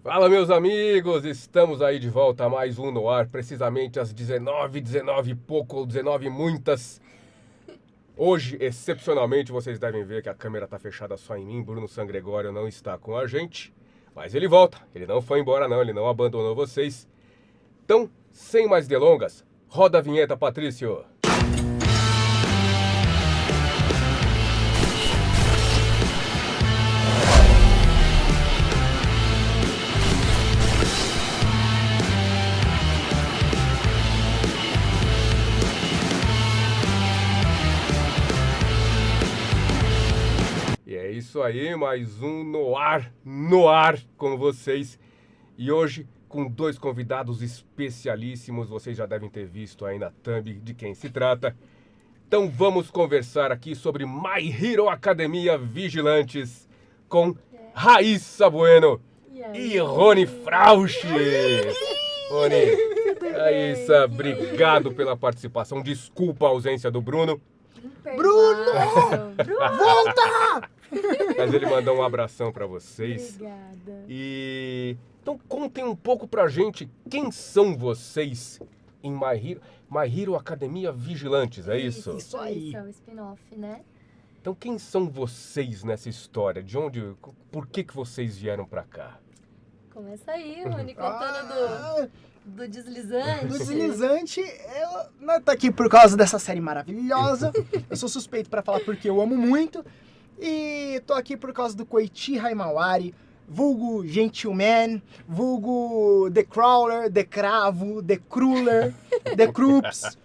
Fala, meus amigos, estamos aí de volta a mais um no ar, precisamente às 19 e pouco, ou 19 e muitas. Hoje, excepcionalmente, vocês devem ver que a câmera tá fechada só em mim, Bruno San Gregório não está com a gente, mas ele volta, ele não foi embora não, ele não abandonou vocês. Então, sem mais delongas, roda a vinheta, Patrício. E é isso aí, mais um no ar com vocês. E hoje com dois convidados especialíssimos, vocês já devem ter visto aí na thumb de quem se trata. Então vamos conversar aqui sobre My Hero Academia Vigilantes com Raíssa Bueno e Rony Frausch. Rony, Raíssa, obrigado pela participação. Desculpa a ausência do Bruno. Bruno! Volta! Mas ele mandou um abração pra vocês. Obrigada. Então contem um pouco pra gente quem são vocês em My Hero Academia Vigilantes, é isso? Isso aí. Isso é o spin-off, né? Então quem são vocês nessa história? Por que vocês vieram pra cá? Começa aí, Rony, contando do deslizante. Do deslizante, eu tô aqui por causa dessa série maravilhosa. Eu sou suspeito pra falar porque eu amo muito. E tô aqui por causa do Koichi Haimawari, vulgo Gentleman, vulgo The Crawler, The Cravo, The Cruller, The Krups.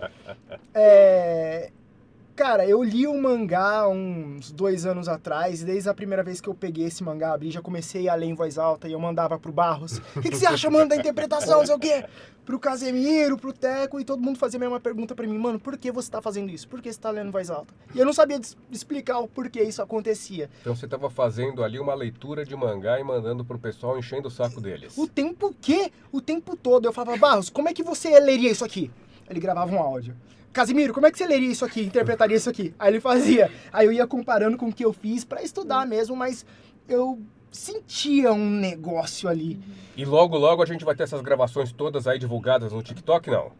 Cara, eu li o mangá uns 2 anos atrás, e desde a primeira vez que eu peguei esse mangá, abri, já comecei a ler em voz alta, e eu mandava pro Barros, o que você acha, mano, da interpretação, não sei o quê? Pro Casemiro, pro Teco, e todo mundo fazia a mesma pergunta pra mim, mano, por que você tá fazendo isso? Por que você tá lendo em voz alta? E eu não sabia explicar o porquê isso acontecia. Então você estava fazendo ali uma leitura de mangá e mandando pro pessoal, enchendo o saco deles. O tempo todo eu falava, Barros, como é que você leria isso aqui? Ele gravava um áudio. Casimiro, como é que você leria isso aqui, interpretaria isso aqui? Aí ele fazia. Aí eu ia comparando com o que eu fiz pra estudar mesmo, mas eu sentia um negócio ali. E logo a gente vai ter essas gravações todas aí divulgadas no TikTok, não?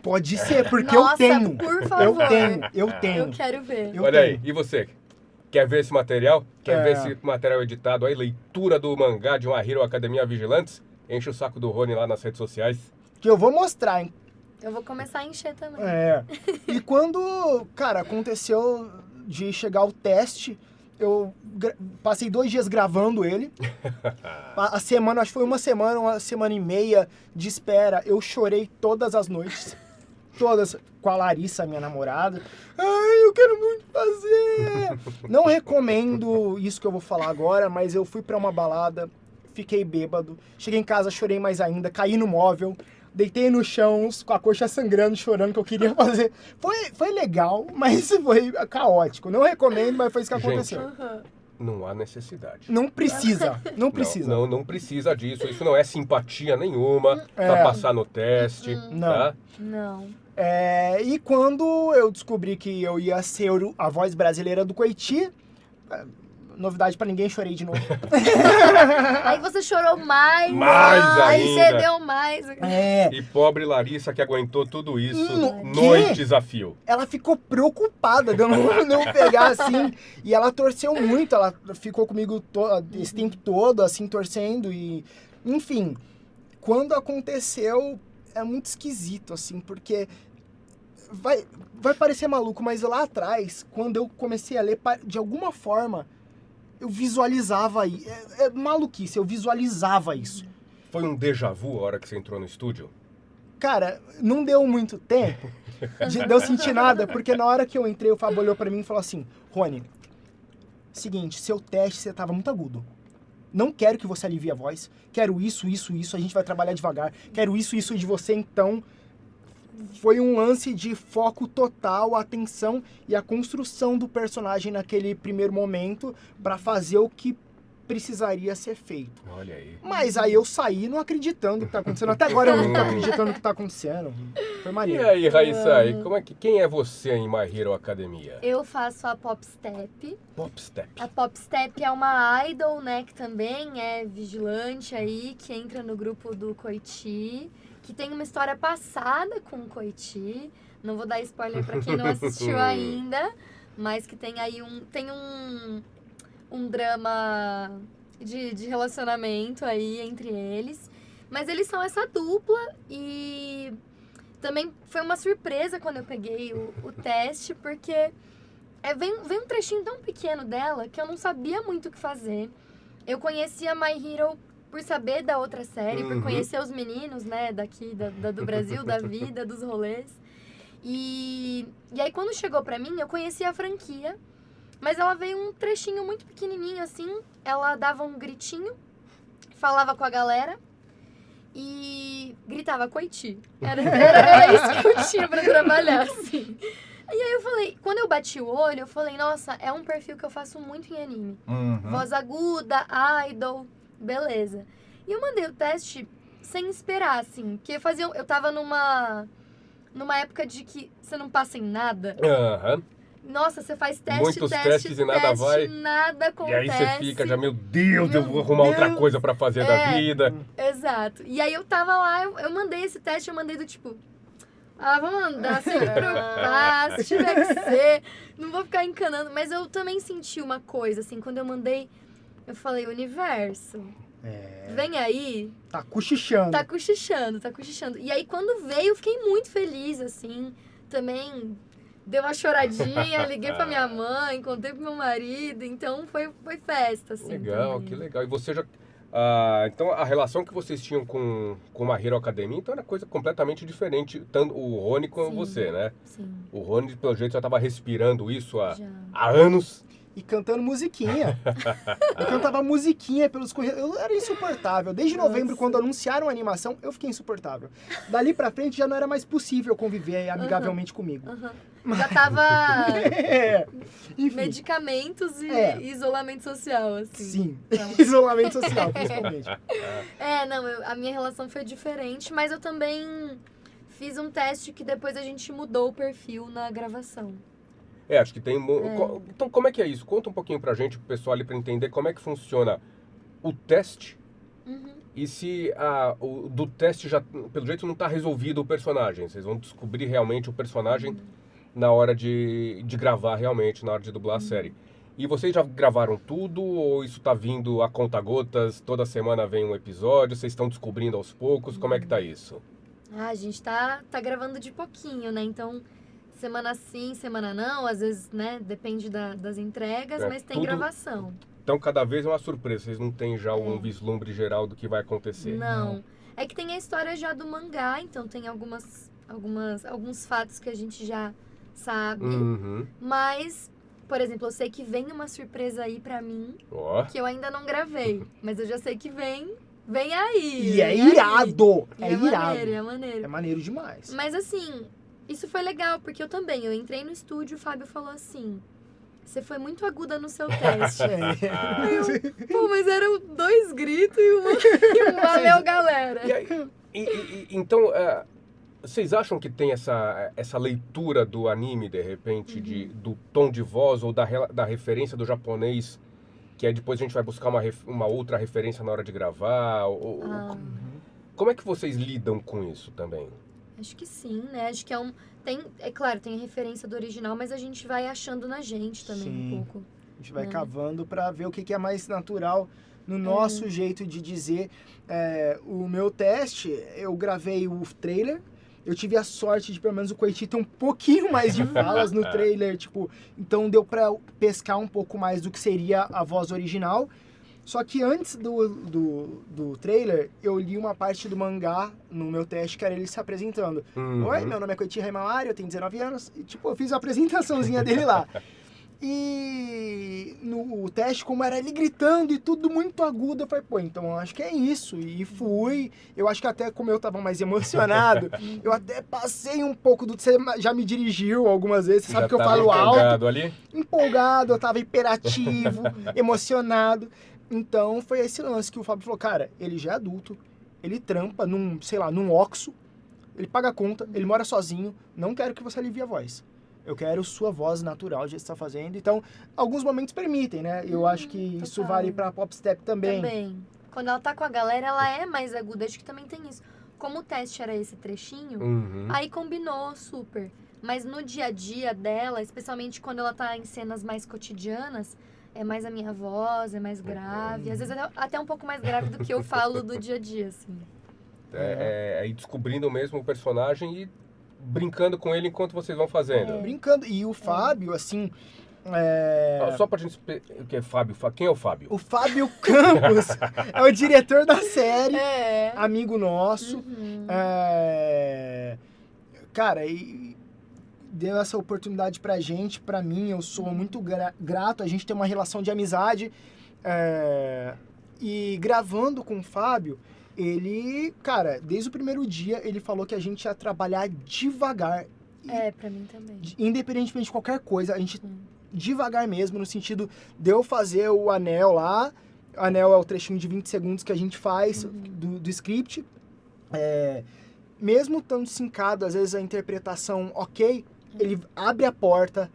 Pode ser, porque Nossa, eu tenho. por favor. Eu tenho. Eu quero ver. Eu Olha aí, tenho. e você? Quer ver esse material? Quer ver É. esse material editado aí? Leitura do mangá de My Hero Academia Vigilantes? Enche o saco do Rony lá nas redes sociais. Que eu vou mostrar, hein? Eu vou começar a encher também. E quando, cara, aconteceu de chegar o teste, eu passei 2 dias gravando ele. A semana, acho que foi uma semana e meia de espera. Eu chorei todas as noites. Todas, com a Larissa, minha namorada. Ai, eu quero muito fazer! Não recomendo isso que eu vou falar agora, mas eu fui pra uma balada, fiquei bêbado. Cheguei em casa, chorei mais ainda, caí no móvel. Deitei no chão, com a coxa sangrando, chorando, que eu queria fazer. Foi legal, mas foi caótico. Não recomendo, mas foi isso que aconteceu. Uhum. Não há necessidade. Não precisa, não precisa. Não precisa disso. Isso não é simpatia nenhuma É. pra passar no teste, Não. tá? Não. E quando eu descobri que eu ia ser a voz brasileira do Koichi, novidade pra ninguém, chorei de novo. Aí você chorou mais. Mais Aí ainda. você deu mais. E pobre Larissa que aguentou tudo isso Quê? noites a fio. Ela ficou preocupada de eu não pegar assim. E ela torceu muito, ela ficou comigo esse tempo todo, assim, torcendo. E, enfim, quando aconteceu, é muito esquisito, assim, porque vai parecer maluco, mas lá atrás, quando eu comecei a ler, de alguma forma, eu visualizava aí. É maluquice, eu visualizava isso. Foi um déjà vu a hora que você entrou no estúdio? Cara, não deu muito tempo de eu sentir nada, porque na hora que eu entrei, o Fábio olhou pra mim e falou assim, Rony, seguinte, seu teste, você tava muito agudo. Não quero que você alivie a voz, quero isso, a gente vai trabalhar devagar, quero isso de você, então... Foi um lance de foco total, atenção e a construção do personagem naquele primeiro momento pra fazer o que precisaria ser feito. Olha aí. Mas aí eu saí não acreditando no que tá acontecendo. Até agora eu não tô acreditando no que tá acontecendo. Foi E maneiro. aí, Raíssa, e quem é você em My Hero Academia? Eu faço a Pop Step. Pop Step. A Pop Step é uma idol, né, que também é vigilante aí, que entra no grupo do Coiti, que tem uma história passada com o Coiti. Não vou dar spoiler pra quem não assistiu ainda, mas que tem aí um drama de relacionamento aí entre eles. Mas eles são essa dupla e também foi uma surpresa quando eu peguei o teste, porque vem um trechinho tão pequeno dela que eu não sabia muito o que fazer. Eu conhecia My Hero por saber da outra série, por conhecer os meninos, né, daqui, do Brasil, da vida, dos rolês. E aí quando chegou pra mim, eu conhecia a franquia, mas ela veio um trechinho muito pequenininho assim, ela dava um gritinho, falava com a galera e gritava Coiti. Era isso que eu tinha pra trabalhar, assim. E aí eu falei, quando eu bati o olho, eu falei, nossa, é um perfil que eu faço muito em anime. Voz aguda, idol, beleza. E eu mandei o teste sem esperar, assim, porque eu tava numa época de que você não passa em nada. Nossa, você faz teste, Muitos teste, testes e nada vai. nada acontece. E aí você fica já, meu Deus, eu vou arrumar outra coisa pra fazer da vida. Exato. E aí eu tava lá, eu mandei esse teste, eu mandei do tipo... vou mandar, sem me preocupar, se tiver que ser, não vou ficar encanando. Mas eu também senti uma coisa, assim, quando eu mandei, eu falei, universo, vem aí. Tá cochichando. Tá cochichando. E aí, quando veio, eu fiquei muito feliz, assim, também dei uma choradinha, liguei pra minha mãe, contei pro meu marido, então foi festa, assim. Legal, também. que legal. E você já... então, a relação que vocês tinham com My Hero Academia, então era coisa completamente diferente, tanto o Rony como Sim. você, né? Sim, O Rony, pelo jeito, já estava respirando isso já. há anos. E cantando musiquinha. Eu cantava musiquinha pelos corredores. Eu era insuportável. Desde novembro, quando anunciaram a animação, eu fiquei insuportável. Dali pra frente, já não era mais possível conviver amigavelmente comigo. Já tava Enfim. medicamentos e isolamento social, assim. Sim. Então, Isolamento social, principalmente. a minha relação foi diferente, mas eu também fiz um teste que depois a gente mudou o perfil na gravação. Acho que tem... Então, como é que é isso? Conta um pouquinho pra gente, pro pessoal ali, pra entender como é que funciona o teste e se do teste já, pelo jeito, não tá resolvido o personagem. Vocês vão descobrir realmente o personagem na hora de gravar, realmente, na hora de dublar a série. E vocês já gravaram tudo ou isso tá vindo a conta-gotas? Toda semana vem um episódio? Vocês estão descobrindo aos poucos? Como é que tá isso? A gente tá gravando de pouquinho, né? Então, semana sim, semana não. Às vezes, né, depende das entregas, mas tem gravação. Então, cada vez é uma surpresa. Vocês não têm já um vislumbre geral do que vai acontecer? Não. É que tem a história já do mangá, então tem alguns fatos que a gente já sabe. Mas, por exemplo, eu sei que vem uma surpresa aí pra mim, que eu ainda não gravei. Mas eu já sei que vem aí. E é irado! É irado. maneiro. É maneiro demais. Mas assim, isso foi legal, porque eu entrei no estúdio, o Fábio falou assim... Você foi muito aguda no seu teste. Pô, mas eram 2 gritos e um valeu, galera. Então, vocês acham que tem essa leitura do anime, de repente, do tom de voz ou da referência do japonês, que aí depois a gente vai buscar uma outra referência na hora de gravar? Como é que vocês lidam com isso também? Acho que sim, né? Acho que é claro, tem a referência do original, mas a gente vai achando na gente também um pouco. A gente vai cavando pra ver o que é mais natural no nosso jeito de dizer. O meu teste, eu gravei o trailer, eu tive a sorte de pelo menos o Coiti ter um pouquinho mais de falas no trailer, tipo, então deu pra pescar um pouco mais do que seria a voz original. Só que antes do trailer, eu li uma parte do mangá no meu teste, que era ele se apresentando. Oi, meu nome é Koichi Haimawari, eu tenho 19 anos. E, tipo, eu fiz a apresentaçãozinha dele lá. E no teste, como era ele gritando e tudo muito agudo, eu falei, pô, então eu acho que é isso. E fui. Eu acho que até como eu tava mais emocionado, eu até passei um pouco do... Você já me dirigiu algumas vezes, você sabe que eu falo alto. Empolgado ali? Empolgado, eu tava hiperativo, emocionado. Então, foi esse lance que o Fábio falou, cara, ele já é adulto, ele trampa num, sei lá, num Oxxo, ele paga a conta, ele mora sozinho, não quero que você alivie a voz. Eu quero sua voz natural, já está fazendo. Então, alguns momentos permitem, né? Eu acho que isso total. vale pra Pop Step também. Também. Quando ela tá com a galera, ela é mais aguda. Acho que também tem isso. Como o teste era esse trechinho, Uhum. aí combinou super. Mas no dia a dia dela, especialmente quando ela tá em cenas mais cotidianas, é mais a minha voz, é mais grave. Às vezes até um pouco mais grave do que eu falo do dia a dia, assim. É ir descobrindo mesmo o personagem e brincando com ele enquanto vocês vão fazendo. Brincando. E o Fábio, assim... Só pra gente... O que é Fábio? Quem é o Fábio? O Fábio Campos é o diretor da série, É. amigo nosso. Uhum. Cara, e deu essa oportunidade pra gente, pra mim, eu sou muito grato, a gente tem uma relação de amizade. E gravando com o Fábio, ele, cara, desde o primeiro dia, ele falou que a gente ia trabalhar devagar. Pra mim também. Independentemente de qualquer coisa, a gente devagar mesmo, no sentido de eu fazer o anel lá. O anel é o trechinho de 20 segundos que a gente faz do script. Mesmo estando sincado, às vezes a interpretação ok, ele abre a porta,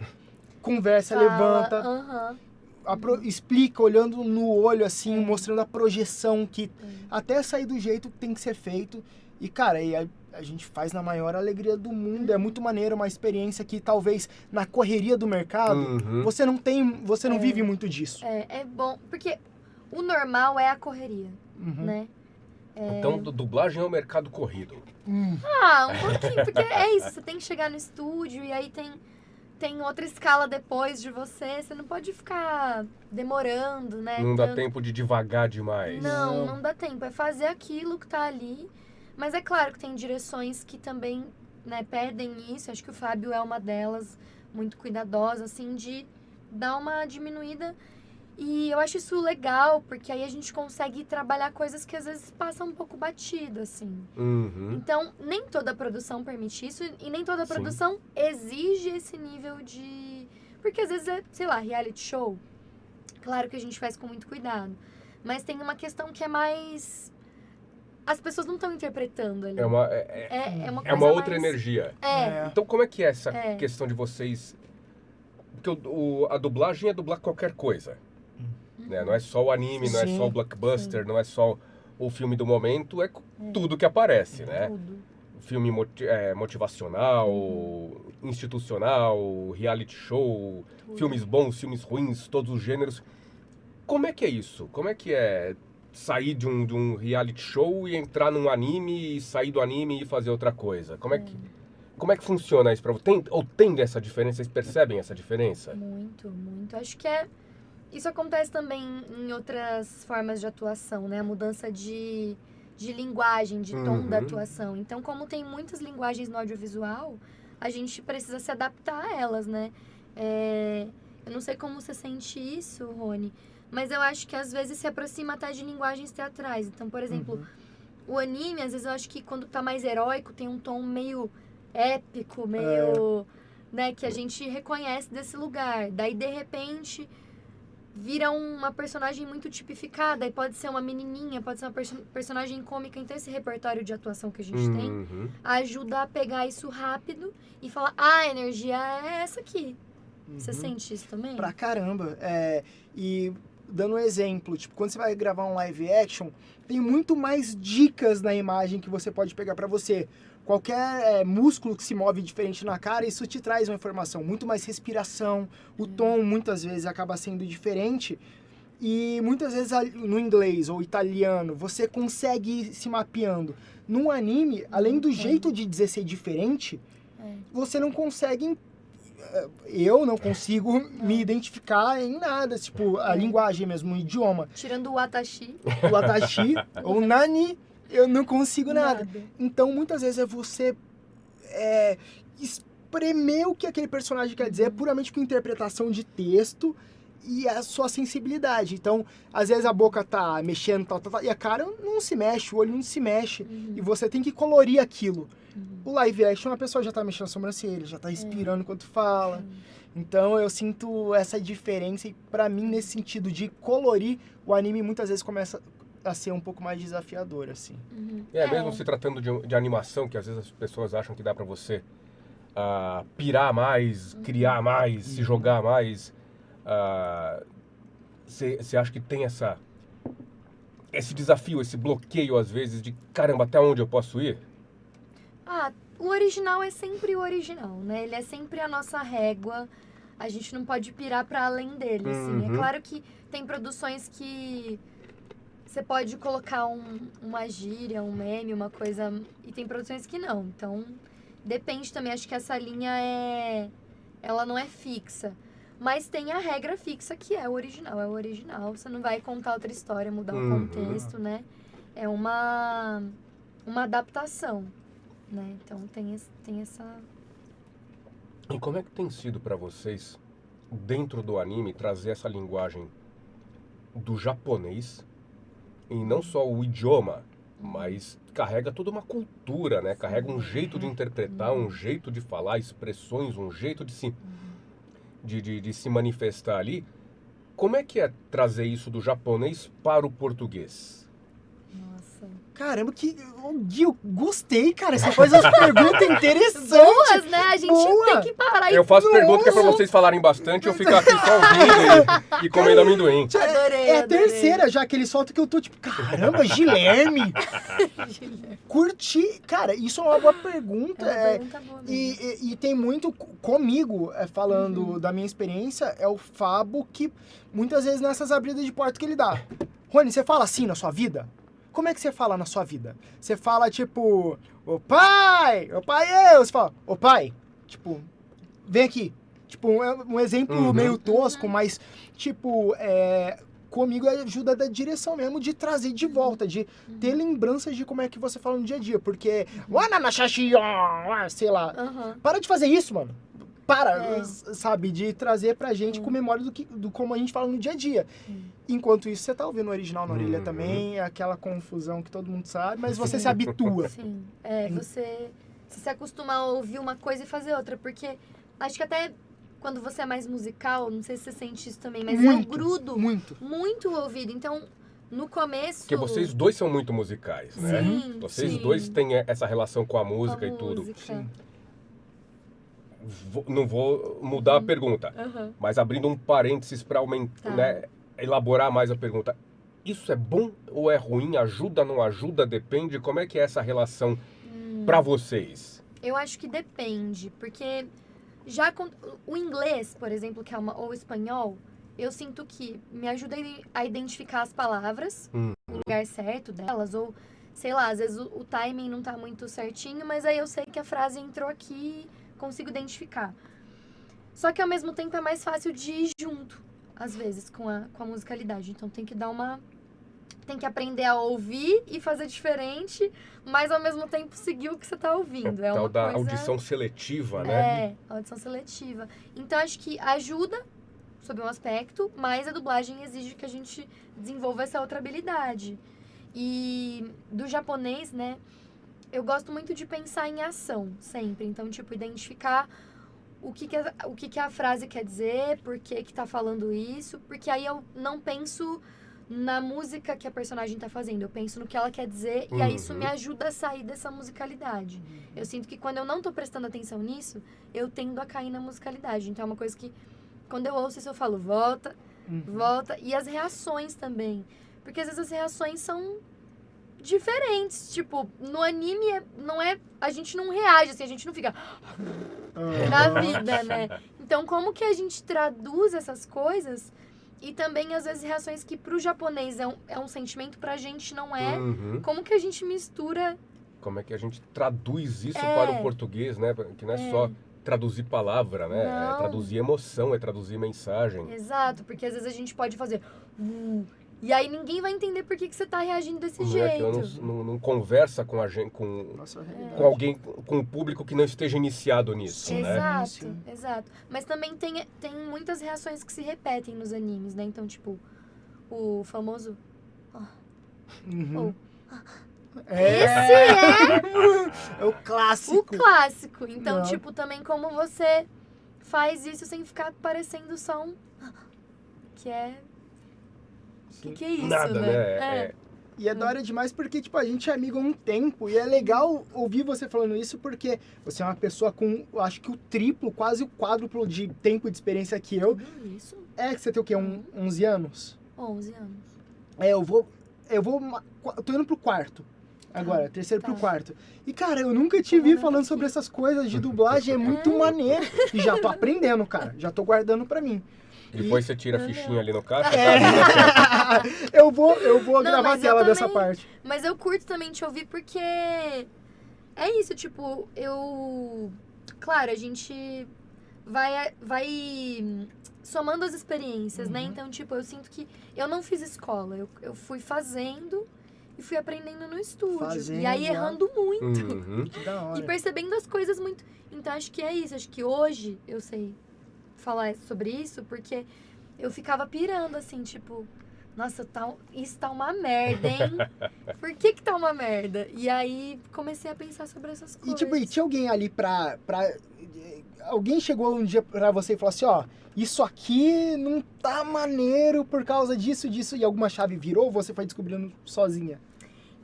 conversa, levanta, explica, olhando no olho, assim, mostrando a projeção que até sair do jeito que tem que ser feito. E, cara, a gente faz na maior alegria do mundo. É muito maneiro, uma experiência que talvez na correria do mercado você não vive muito disso. É bom, porque o normal é a correria, né? Então, dublagem é um mercado corrido. Um pouquinho, porque é isso, você tem que chegar no estúdio e aí tem outra escala depois de você não pode ficar demorando, né? Não dá tempo de devagar demais. Não dá tempo, é fazer aquilo que tá ali. Mas é claro que tem direções que também, né, pedem isso. Acho que o Fábio é uma delas, muito cuidadosa, assim, de dar uma diminuída. E eu acho isso legal, porque aí a gente consegue trabalhar coisas que às vezes passam um pouco batido, assim. Então, nem toda produção permite isso e nem toda produção exige esse nível de... Porque às vezes é, sei lá, reality show. Claro que a gente faz com muito cuidado. Mas tem uma questão que é mais... As pessoas não estão interpretando ali. É uma coisa outra mais... energia. É. Então, como é que é essa questão de vocês... Porque a dublagem é dublar qualquer coisa. Né? Não é só o anime, não é só o blockbuster, não é só o filme do momento, é tudo que aparece, né? Tudo. Filme motivacional, institucional, reality show, filmes bons, filmes ruins, todos os gêneros. Como é que é isso? Como é que é sair de um reality show e entrar num anime e sair do anime e fazer outra coisa? Como é que funciona isso pra você? Tem essa diferença? Vocês percebem essa diferença? Muito, muito. Acho que isso acontece também em outras formas de atuação, né? A mudança de linguagem, de tom da atuação. Então, como tem muitas linguagens no audiovisual, a gente precisa se adaptar a elas, né? Eu não sei como você sente isso, Rony, mas eu acho que às vezes se aproxima até de linguagens teatrais. Então, por exemplo, o anime, às vezes eu acho que quando tá mais heróico, tem um tom meio épico, meio... né? Que a gente reconhece desse lugar. Daí, de repente... vira uma personagem muito tipificada, e pode ser uma menininha, pode ser uma personagem cômica. Então, esse repertório de atuação que a gente tem ajuda a pegar isso rápido e falar, a energia é essa aqui. Você sente isso também? Pra caramba. E dando um exemplo, tipo, quando você vai gravar um live action, tem muito mais dicas na imagem que você pode pegar pra você. Qualquer músculo que se move diferente na cara, isso te traz uma informação. Muito mais respiração, o tom muitas vezes acaba sendo diferente. E muitas vezes no inglês ou italiano, você consegue ir se mapeando. Num anime, além do jeito de dizer ser diferente, você não consegue... Eu não consigo me identificar em nada. Tipo, a linguagem mesmo, o idioma. Tirando o Atashi. O Atashi, ou Nani... eu não consigo nada. Então, muitas vezes é você espremer o que aquele personagem quer dizer, puramente com interpretação de texto e a sua sensibilidade. Então, às vezes a boca tá mexendo, tal, e a cara não se mexe, o olho não se mexe, e você tem que colorir aquilo. O live action, a pessoa já tá mexendo a sobrancelha, já tá respirando enquanto fala. Então eu sinto essa diferença e pra mim, nesse sentido de colorir, o anime muitas vezes começa a ser um pouco mais desafiador, assim. Uhum. Mesmo se tratando de animação, que às vezes as pessoas acham que dá pra você pirar mais, criar mais, se jogar mais. Você acha que tem esse desafio, esse bloqueio às vezes de caramba, até onde eu posso ir? O original é sempre o original, né? Ele é sempre a nossa régua. A gente não pode pirar pra além dele, assim. É claro que tem produções que você pode colocar uma gíria, um meme, uma coisa... E tem produções que não. Então, depende também. Acho que essa linha ela não é fixa. Mas tem a regra fixa que é o original. É o original. Você não vai contar outra história, mudar o contexto, né? É uma adaptação, né? Então, tem essa... E como é que tem sido pra vocês, dentro do anime, trazer essa linguagem do japonês, e não só o idioma, mas carrega toda uma cultura, né? Carrega um jeito de interpretar, um jeito de falar, expressões, um jeito de se manifestar ali. Como é que é trazer isso do japonês para o português? Nossa. Caramba, Gui, eu gostei, cara. Você faz umas perguntas interessantes. Boas, né? A gente Boa. tem que parar e... Eu faço pergunta que é pra vocês falarem bastante, eu fico aqui só ouvindo e comendo amendoim. Adorei, É a adorei. terceira já que ele solta que eu tô tipo, caramba, Guilherme. Curti. Cara, isso é uma boa pergunta. É uma pergunta boa mesmo. E tem muito comigo, falando da minha experiência, é o Fabo que muitas vezes nessas abridas de porta que ele dá. Rony, você fala assim na sua vida? Como é que você fala na sua vida? Você fala tipo, ô pai, você fala, ô pai, tipo, vem aqui. Tipo, um exemplo meio tosco, mas tipo, comigo ajuda da direção mesmo, de trazer de volta, de ter lembranças de como é que você fala no dia a dia, porque, sei lá, para de fazer isso, mano. Sabe, de trazer pra gente com memória do como a gente fala no dia a dia. Enquanto isso, você tá ouvindo o original na orelha também, aquela confusão que todo mundo sabe, mas você se habitua. Sim, você se acostuma a ouvir uma coisa e fazer outra, porque acho que até quando você é mais musical, não sei se você sente isso também, mas eu grudo muito o ouvido, então... No começo... Porque vocês dois são muito musicais, né? Sim, Vocês sim. dois têm essa relação com a música e tudo. Música. Não vou mudar a pergunta, mas abrindo um parênteses para aumentar, né, elaborar mais a pergunta. Isso é bom ou é ruim? Ajuda, não ajuda? Depende? Como é que é essa relação para vocês? Eu acho que depende, porque já com o inglês, por exemplo, que é ou o espanhol, eu sinto que me ajuda a identificar as palavras, o lugar certo delas, ou sei lá, às vezes o timing não tá muito certinho, mas aí eu sei que a frase entrou aqui, consigo identificar. Só que ao mesmo tempo é mais fácil de ir junto, às vezes, com a musicalidade. Então tem que tem que aprender a ouvir e fazer diferente, mas ao mesmo tempo seguir o que você tá ouvindo. É uma da coisa... audição seletiva, né? Audição seletiva. Então acho que ajuda sob um aspecto, mas a dublagem exige que a gente desenvolva essa outra habilidade. E do japonês, né? Eu gosto muito de pensar em ação, sempre. Então, tipo, identificar o que a frase quer dizer, por que tá falando isso. Porque aí eu não penso na música que a personagem tá fazendo. Eu penso no que ela quer dizer e aí isso me ajuda a sair dessa musicalidade. Eu sinto que quando eu não tô prestando atenção nisso, eu tendo a cair na musicalidade. Então, é uma coisa que, quando eu ouço isso, eu falo, volta. E as reações também. Porque, às vezes, as reações são... diferentes, tipo, no anime a gente não reage, assim, a gente não fica na vida, né? Então, como que a gente traduz essas coisas e também, às vezes, reações que pro japonês é um sentimento, pra gente não é, como que a gente mistura... Como é que a gente traduz isso para o português, né? Que não é só traduzir palavra, né? Não. É traduzir emoção, é traduzir mensagem. Exato, porque às vezes a gente pode fazer... E aí ninguém vai entender por que você tá reagindo desse jeito. Que não conversa com a gente, com alguém, com o público que não esteja iniciado nisso, né? Exato. Mas também tem muitas reações que se repetem nos animes, né? Então, tipo, o famoso... Esse é o clássico. o clássico. Então, tipo, também como você faz isso sem ficar parecendo só um... Que é... Que é isso, Nada, né? E é da hora demais porque, tipo, a gente é amigo há um tempo e é legal ouvir você falando isso porque você é uma pessoa com, eu acho que o triplo, quase o quádruplo de tempo de experiência que eu. Tudo isso? É que você tem o quê? 11 anos? 11 anos. Eu tô indo pro quarto. Agora, terceiro pro tá. quarto. E, cara, eu nunca te vi falando sobre essas coisas de dublagem, é muito maneiro. E já tô aprendendo, cara. Já tô guardando pra mim. Depois você tira a fichinha ali no caixa. Eu vou Não, gravar a mas eu tela dessa também- parte. Mas eu curto também te ouvir porque é isso, tipo, claro, a gente vai somando as experiências, né? Então, tipo, eu sinto que eu não fiz escola, eu fui fazendo e fui aprendendo no estúdio. Fazendo, e aí ó. errando muito. Uhum. Que da hora. E percebendo as coisas muito. Então, acho que é isso. Acho que hoje eu sei falar sobre isso porque eu ficava pirando, assim, tipo... Nossa, isso tá uma merda, hein? Por que tá uma merda? E aí, comecei a pensar sobre essas E, coisas. tipo, e tinha alguém ali pra... Alguém chegou um dia pra você e falou assim, ó... Isso aqui não tá maneiro por causa disso, e alguma chave virou ou você foi descobrindo sozinha?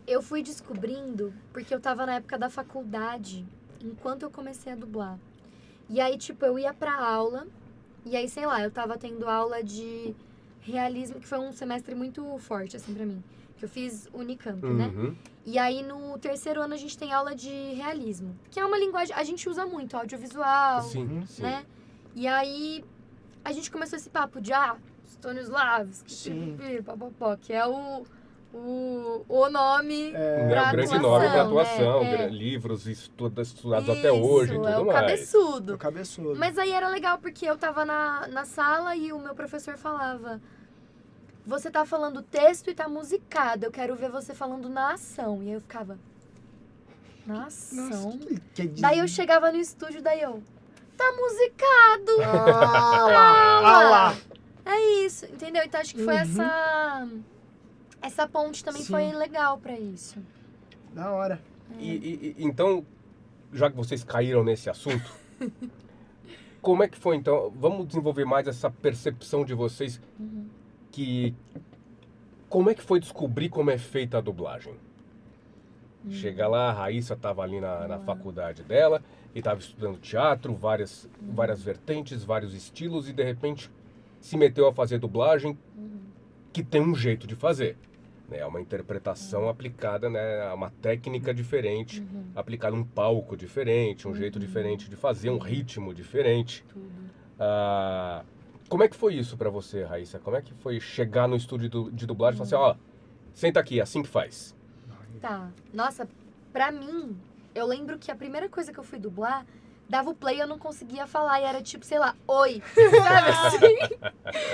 Eu fui descobrindo porque eu tava na época da faculdade, enquanto eu comecei a dublar. E aí, tipo, eu ia pra aula, e aí, sei lá, eu tava tendo aula de realismo, que foi um semestre muito forte, assim, pra mim. Que eu fiz Unicamp, né? Uhum. E aí, no terceiro ano, a gente tem aula de realismo, que é uma linguagem... A gente usa muito, audiovisual, Sim, sim. né? E aí, a gente começou esse papo de, Stanislavski, Sim. papapó, que é o nome pra O grande atuação, nome pra atuação, né? livros estudados até hoje e tudo é o mais. cabeçudo. Do cabeçudo. Mas aí era legal, porque eu tava na sala e o meu professor falava: você tá falando texto e tá musicado, eu quero ver você falando na ação. E aí eu ficava, na ação? Nossa, que quer dizer? Daí eu chegava no estúdio, daí eu, tá musicado! Ah lá. É isso, entendeu? Então acho que foi Uhum. essa ponte também Sim. foi legal pra isso. Da hora. Então, já que vocês caíram nesse assunto, como é que foi então? Vamos desenvolver mais essa percepção de vocês que... Como é que foi descobrir como é feita a dublagem? Chega lá, a Raíssa estava ali na faculdade dela e estava estudando teatro, várias vertentes, vários estilos e de repente se meteu a fazer dublagem que tem um jeito de fazer. Né? É uma interpretação aplicada, né? Uma técnica diferente, aplicada num palco diferente, um jeito diferente de fazer, um ritmo diferente. Como é que foi isso pra você, Raíssa? Como é que foi chegar no estúdio de dublagem e falar assim, ó, senta aqui, assim que faz? Tá. Nossa, pra mim, eu lembro que a primeira coisa que eu fui dublar, dava o play e eu não conseguia falar. E era tipo, sei lá, oi. Sabe assim?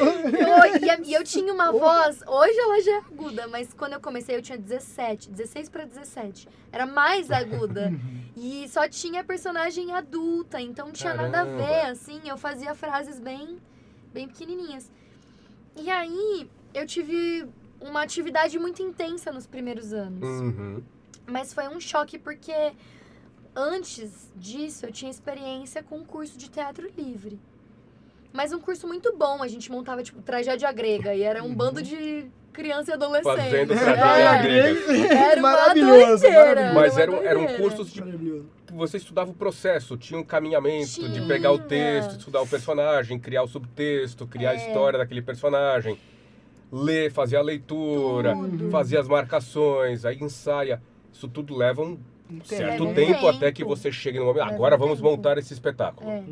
Oi. E eu tinha uma voz, hoje ela já é aguda, mas quando eu comecei eu tinha 16 pra 17. Era mais aguda. E só tinha personagem adulta, então não tinha nada a ver, Caramba. assim. Eu fazia frases bem pequenininhas. E aí, eu tive uma atividade muito intensa nos primeiros anos. Uhum. Mas foi um choque porque antes disso eu tinha experiência com um curso de teatro livre. Mas um curso muito bom, a gente montava tipo tragédia grega e era um bando de criança e adolescente. Fazendo tragédia grega. Era uma Maravilhoso, doideira. Mas uma eram doideira. cursos de Maravilhoso. que você estudava o processo, tinha um caminhamento de Tinha. pegar o texto, estudar o personagem, criar o subtexto, criar a história daquele personagem, ler, fazer a leitura, Tudo. fazer as marcações, aí ensaia. Isso tudo leva um certo Leva um tempo tempo. até que você chegue no momento. Leva Agora um vamos tempo. montar esse espetáculo. É.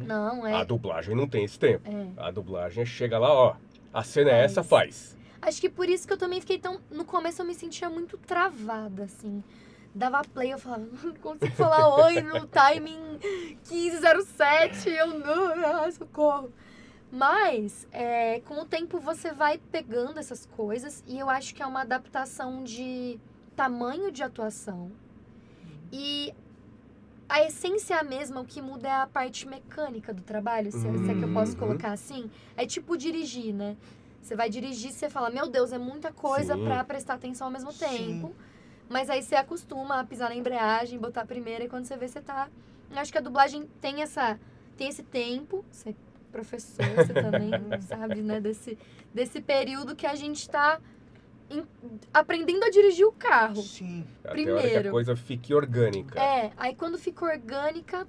Não, é. A dublagem não tem esse tempo. É. A dublagem chega lá, ó, a cena é essa, faz. Acho que por isso que eu também fiquei tão... No começo eu me sentia muito travada, assim. Dava play, eu falava, não consigo falar oi no timing 15:07, eu não, socorro. Mas, com o tempo você vai pegando essas coisas e eu acho que é uma adaptação de tamanho de atuação. E a essência é a mesma, o que muda é a parte mecânica do trabalho, se é que eu posso colocar assim. É tipo dirigir, né? Você vai dirigir e você fala, meu Deus, é muita coisa Sim. pra prestar atenção ao mesmo Sim. tempo. Mas aí você acostuma a pisar na embreagem, botar a primeira e quando você vê, você tá... Eu acho que a dublagem tem tem esse tempo, você é professor, você também sabe, né, desse período que a gente tá aprendendo a dirigir o carro. Sim. Até a hora que a Primeiro. coisa fique orgânica. Aí quando fica orgânica,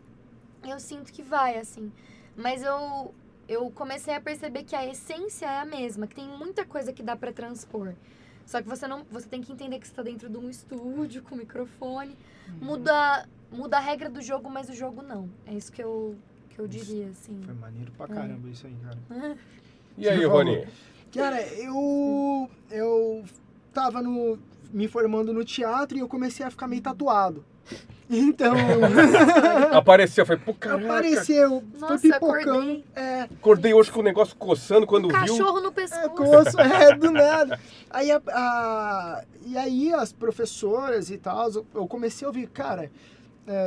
eu sinto que vai, assim. Mas eu comecei a perceber que a essência é a mesma, que tem muita coisa que dá pra transpor. Só que você tem que entender que você tá dentro de um estúdio, com microfone. Muda a regra do jogo, mas o jogo não. É isso que eu diria, assim. Foi maneiro pra caramba isso aí, cara. E aí, Você Rony? Cara, eu tava me formando no teatro e eu comecei a ficar meio tatuado. Então, Apareceu, foi, pô, caraca. apareceu, Nossa, foi pipocando. acordei. Acordei hoje com o negócio coçando quando viu. Cachorro no pescoço. Coço, do nada. Aí, e aí as professoras e tal, eu comecei a ouvir, cara,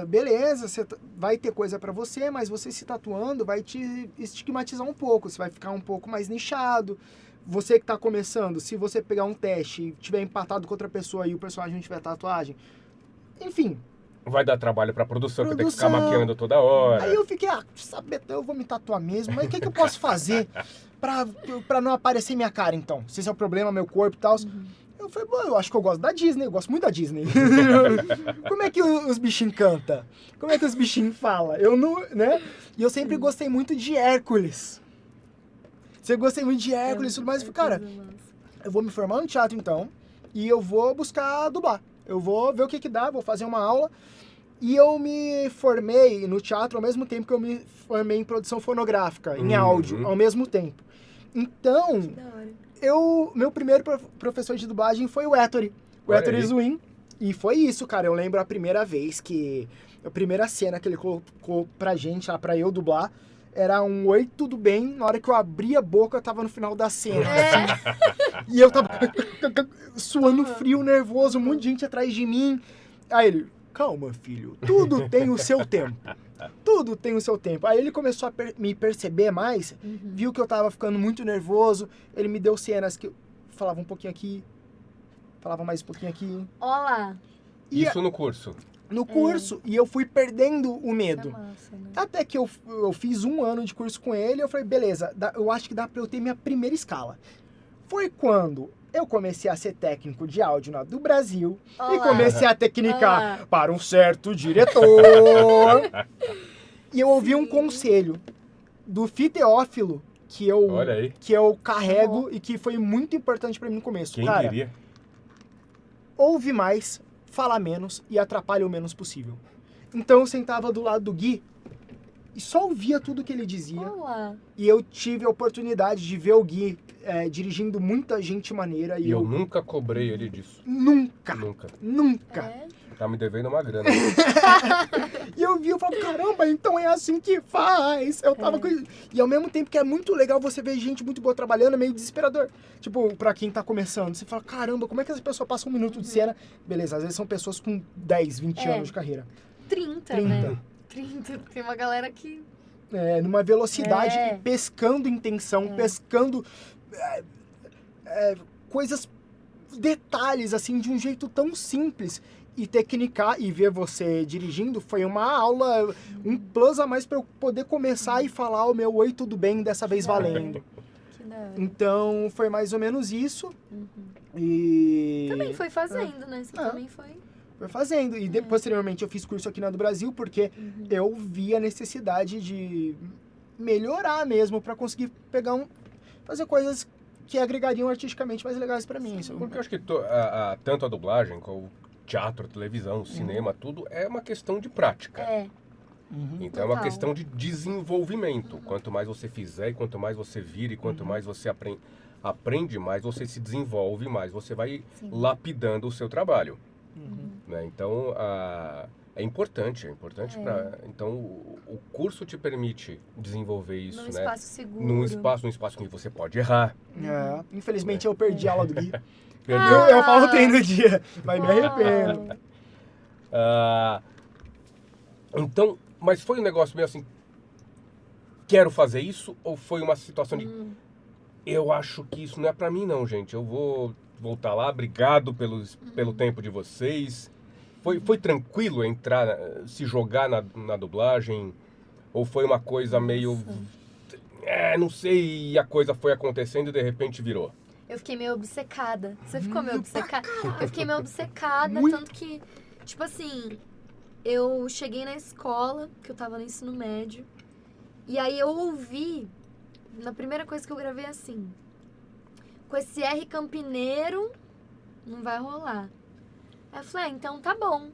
beleza, você vai ter coisa pra você, mas você se tatuando vai te estigmatizar um pouco, você vai ficar um pouco mais nichado. Você que tá começando, se você pegar um teste e tiver empatado com outra pessoa e o personagem não tiver tatuagem, enfim. Vai dar trabalho pra produção, que eu tenho que ficar Produção. maquiando toda hora. Aí eu fiquei, sabe, eu vou me tatuar mesmo, mas o que eu posso fazer pra não aparecer minha cara, então? Se esse é o problema, meu corpo e tal. Eu falei, bom, eu acho que eu gosto da Disney, eu gosto muito da Disney. Como é que os bichinhos cantam? Como é que os bichinhos falam? Eu não, né? E eu sempre gostei muito de Hércules. Você gostei muito de Hércules e tudo mais. Eu falei, cara, eu vou me formar no teatro então, e eu vou buscar dublar. Eu vou ver o que dá, vou fazer uma aula. E eu me formei no teatro ao mesmo tempo que eu me formei em produção fonográfica, em áudio, ao mesmo tempo. Então, Que da hora. meu primeiro professor de dublagem foi o Ettore. O Olha Ettore aí. Zwin. E foi isso, cara. Eu lembro a primeira vez que... A primeira cena que ele colocou pra gente, lá, pra eu dublar, era um oi, tudo bem. Na hora que eu abri a boca, eu tava no final da cena. E eu tava suando frio, nervoso, um monte de gente atrás de mim. Aí ele, calma, filho, tudo tem o seu tempo. Tudo tem o seu tempo. Aí ele começou a me perceber mais, viu que eu tava ficando muito nervoso. Ele me deu cenas que eu falava um pouquinho aqui, falava mais um pouquinho aqui. Olá. E Isso no curso. no curso, e eu fui perdendo o Isso é medo. massa, né? Até que eu fiz 1 ano de curso com ele, eu falei, beleza, eu acho que dá pra eu ter minha primeira escala. Foi quando eu comecei a ser técnico de áudio do Brasil e Olá. comecei a tecnicar Olá. para um certo diretor. E eu ouvi um conselho do Fiteófilo que Olha aí. eu carrego e que foi muito importante pra mim no começo. Quem Cara, diria? ouve mais, fala menos e atrapalha o menos possível. Então eu sentava do lado do Gui e só ouvia tudo que ele dizia. Olá. E eu tive a oportunidade de ver o Gui dirigindo muita gente maneira. E eu nunca cobrei ele disso. Nunca, Nunca. nunca. É? Tá me devendo uma grana. E eu vi, eu falava, caramba, então é assim que faz. Eu tava com... E ao mesmo tempo que é muito legal você ver gente muito boa trabalhando, é meio desesperador. Tipo, pra quem tá começando, você fala, caramba, como é que essa pessoa passa 1 minuto de cena? Beleza, às vezes são pessoas com 10, 20 anos de carreira. 30, 30. né? 30. Tem uma galera que... Numa velocidade, É. e pescando intenção, pescando coisas, detalhes, assim, de um jeito tão simples. E tecnicar e ver você dirigindo foi uma aula, um plus a mais pra eu poder começar e falar o meu oi, tudo bem, dessa vez valendo. Que da hora. Então, foi mais ou menos isso. E... Também foi fazendo, né? Você É. também foi... Foi fazendo. E posteriormente eu fiz curso aqui na do Brasil, porque eu vi a necessidade de melhorar mesmo pra conseguir pegar fazer coisas que agregariam artisticamente mais legais pra mim. Isso. Porque eu acho que tanto a dublagem, como o teatro, televisão, o cinema, tudo é uma questão de prática. É. Então é uma Total. questão de desenvolvimento. Quanto mais você fizer, e quanto mais você vira, e quanto mais você aprende, mais você se desenvolve, mais você vai Sim. lapidando o seu trabalho. Né? Então, é importante então, o curso te permite desenvolver isso, Num né? espaço seguro. Num espaço que você pode errar. Infelizmente eu perdi a aula do Gui. Perdeu? Eu faltei no dia, mas me arrependo. Então, mas foi um negócio meio assim, quero fazer isso? Ou foi uma situação de, eu acho que isso não é pra mim não, gente. Eu vou voltar lá, obrigado pelo tempo de vocês. Foi tranquilo entrar, se jogar na dublagem? Ou foi uma coisa meio... não sei, e a coisa foi acontecendo e de repente virou? Eu fiquei meio obcecada. Você ficou meio obcecada? Eu fiquei meio obcecada, Muito. tanto que, tipo assim, eu cheguei na escola, que eu tava no ensino médio, e aí eu ouvi, na primeira coisa que eu gravei assim, com esse R campineiro, não vai rolar. Aí eu falei, então tá bom.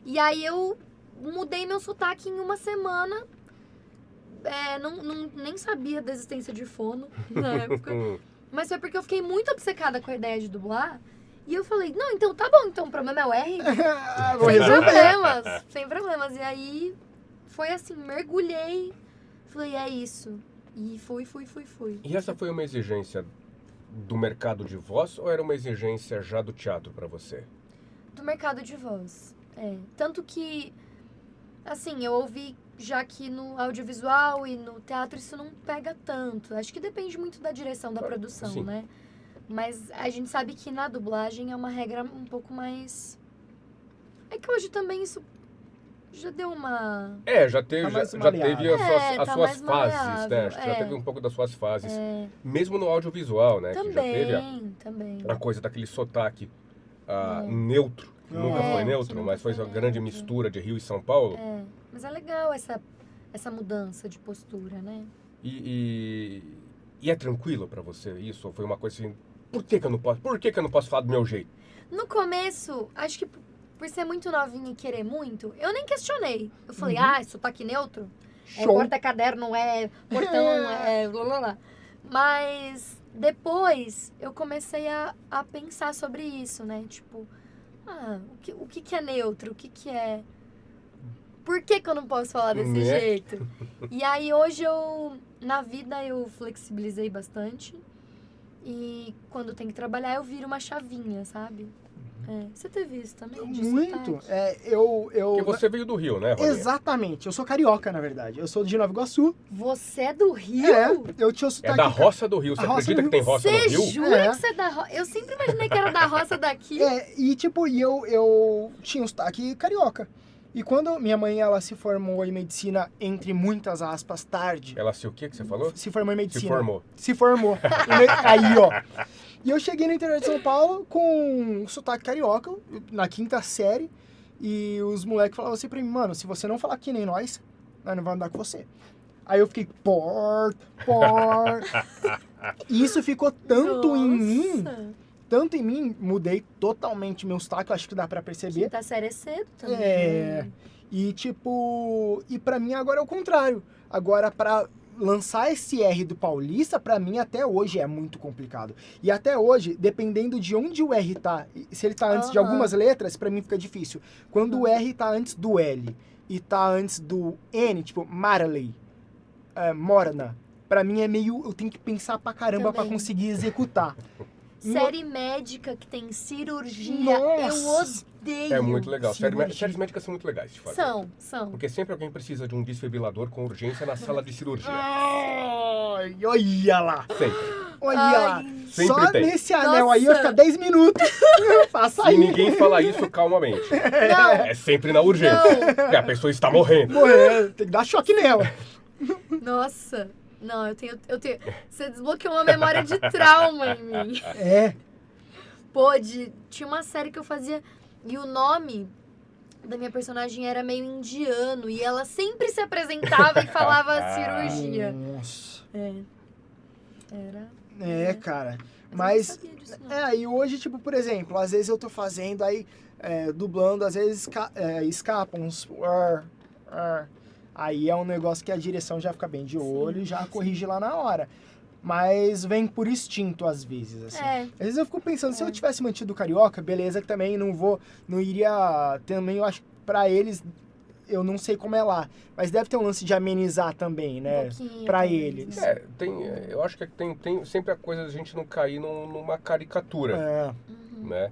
E aí eu mudei meu sotaque em uma semana, nem sabia da existência de fono na época. Mas foi porque eu fiquei muito obcecada com a ideia de dublar. E eu falei, não, então tá bom, então o problema é o R. Vou Sem resolver. problemas, sem problemas. E aí foi assim, mergulhei, falei, é isso. E fui. E essa foi uma exigência do mercado de voz ou era uma exigência já do teatro pra você? Do mercado de voz. Tanto que, assim, eu ouvi já que no audiovisual e no teatro isso não pega tanto. Acho que depende muito da direção da produção, sim. né? Mas a gente sabe que na dublagem é uma regra um pouco mais... É que hoje também isso já deu uma... Já teve, Tá mais já maleável. teve as tá suas mais fases, maleável, né? Acho que já teve um pouco das suas fases. É, Mesmo no audiovisual, né? Que já teve também. a coisa daquele sotaque neutro. Que nunca foi que neutro, nunca mas foi foi uma grande neutro. mistura de Rio e São Paulo. Mas é legal essa mudança de postura, né? E é tranquilo pra você isso? Ou foi uma coisa assim, por que que eu não posso falar do meu jeito? No começo, acho que por ser muito novinha e querer muito, eu nem questionei. Eu falei, sotaque neutro? Show. Porta-caderno, portão, blá, blá, blá. Mas depois eu comecei a pensar sobre isso, né? Tipo, o que é neutro? O que é... Por que eu não posso falar desse Né? jeito? E aí hoje na vida eu flexibilizei bastante. E quando tem que trabalhar eu viro uma chavinha, sabe? Você teve isso também? de Muito. sotaque? Porque você veio do Rio, né, Rony? Exatamente. Eu sou carioca, na verdade. Eu sou de Nova Iguaçu. Você é do Rio? Eu tinha o É sotaque... da roça do Rio. Você A roça acredita do que tem roça no Você Rio? jura que você é da roça? Eu sempre imaginei que era da roça daqui. Eu tinha um sotaque carioca. E quando minha mãe, ela se formou em medicina, entre muitas aspas, tarde. Ela se o que você falou? Se formou em medicina. Se formou. Se formou. Aí, ó. E eu cheguei no interior de São Paulo com um sotaque carioca, na 5ª série. E os moleques falavam assim pra mim, mano, se você não falar que nem nós não vamos andar com você. Aí eu fiquei, E isso ficou tanto em mim, mudei totalmente meu sotaque, eu acho que dá pra perceber. 5ª série é cedo também. E pra mim agora é o contrário. Agora pra lançar esse R do paulista, pra mim até hoje é muito complicado. E até hoje, dependendo de onde o R tá, se ele tá antes de algumas letras, pra mim fica difícil. Quando o R tá antes do L e tá antes do N, tipo Marley, Morna, pra mim é meio, eu tenho que pensar pra caramba pra Também. conseguir executar. Série médica que tem cirurgia, Nossa. eu odeio. É muito legal. Cirurgia. Séries médicas são muito legais de fazer. São. Porque sempre alguém precisa de um desfibrilador com urgência na sala de cirurgia. Ai, olha lá. Sempre. Olha Ai. lá. Sempre Só tem. nesse anel aí eu Nossa. ficar 10 minutos. Passa E aí. ninguém fala isso calmamente. Não, É sempre na urgência. Porque a pessoa está morrendo. Morrer, tem que dar choque nela. nossa. Não, eu tenho... Você desbloqueou uma memória de trauma em mim. Tinha uma série que eu fazia e o nome da minha personagem era meio indiano e ela sempre se apresentava e falava cirurgia. Nossa. Era. Cara. Eu Mas, não sabia disso, não. aí hoje, tipo, por exemplo, às vezes eu tô fazendo, aí, dublando, às vezes escapam uns... Aí é um negócio que a direção já fica bem de olho e já corrige lá na hora. Mas vem por instinto, às vezes, assim. Às vezes eu fico pensando, se eu tivesse mantido o carioca, beleza, que também não iria... Também, eu acho que pra eles, eu não sei como é lá. Mas deve ter um lance de amenizar também, né? pouquinho, Pra talvez, eles. né? Eu acho que tem sempre a coisa da gente não cair numa caricatura, né?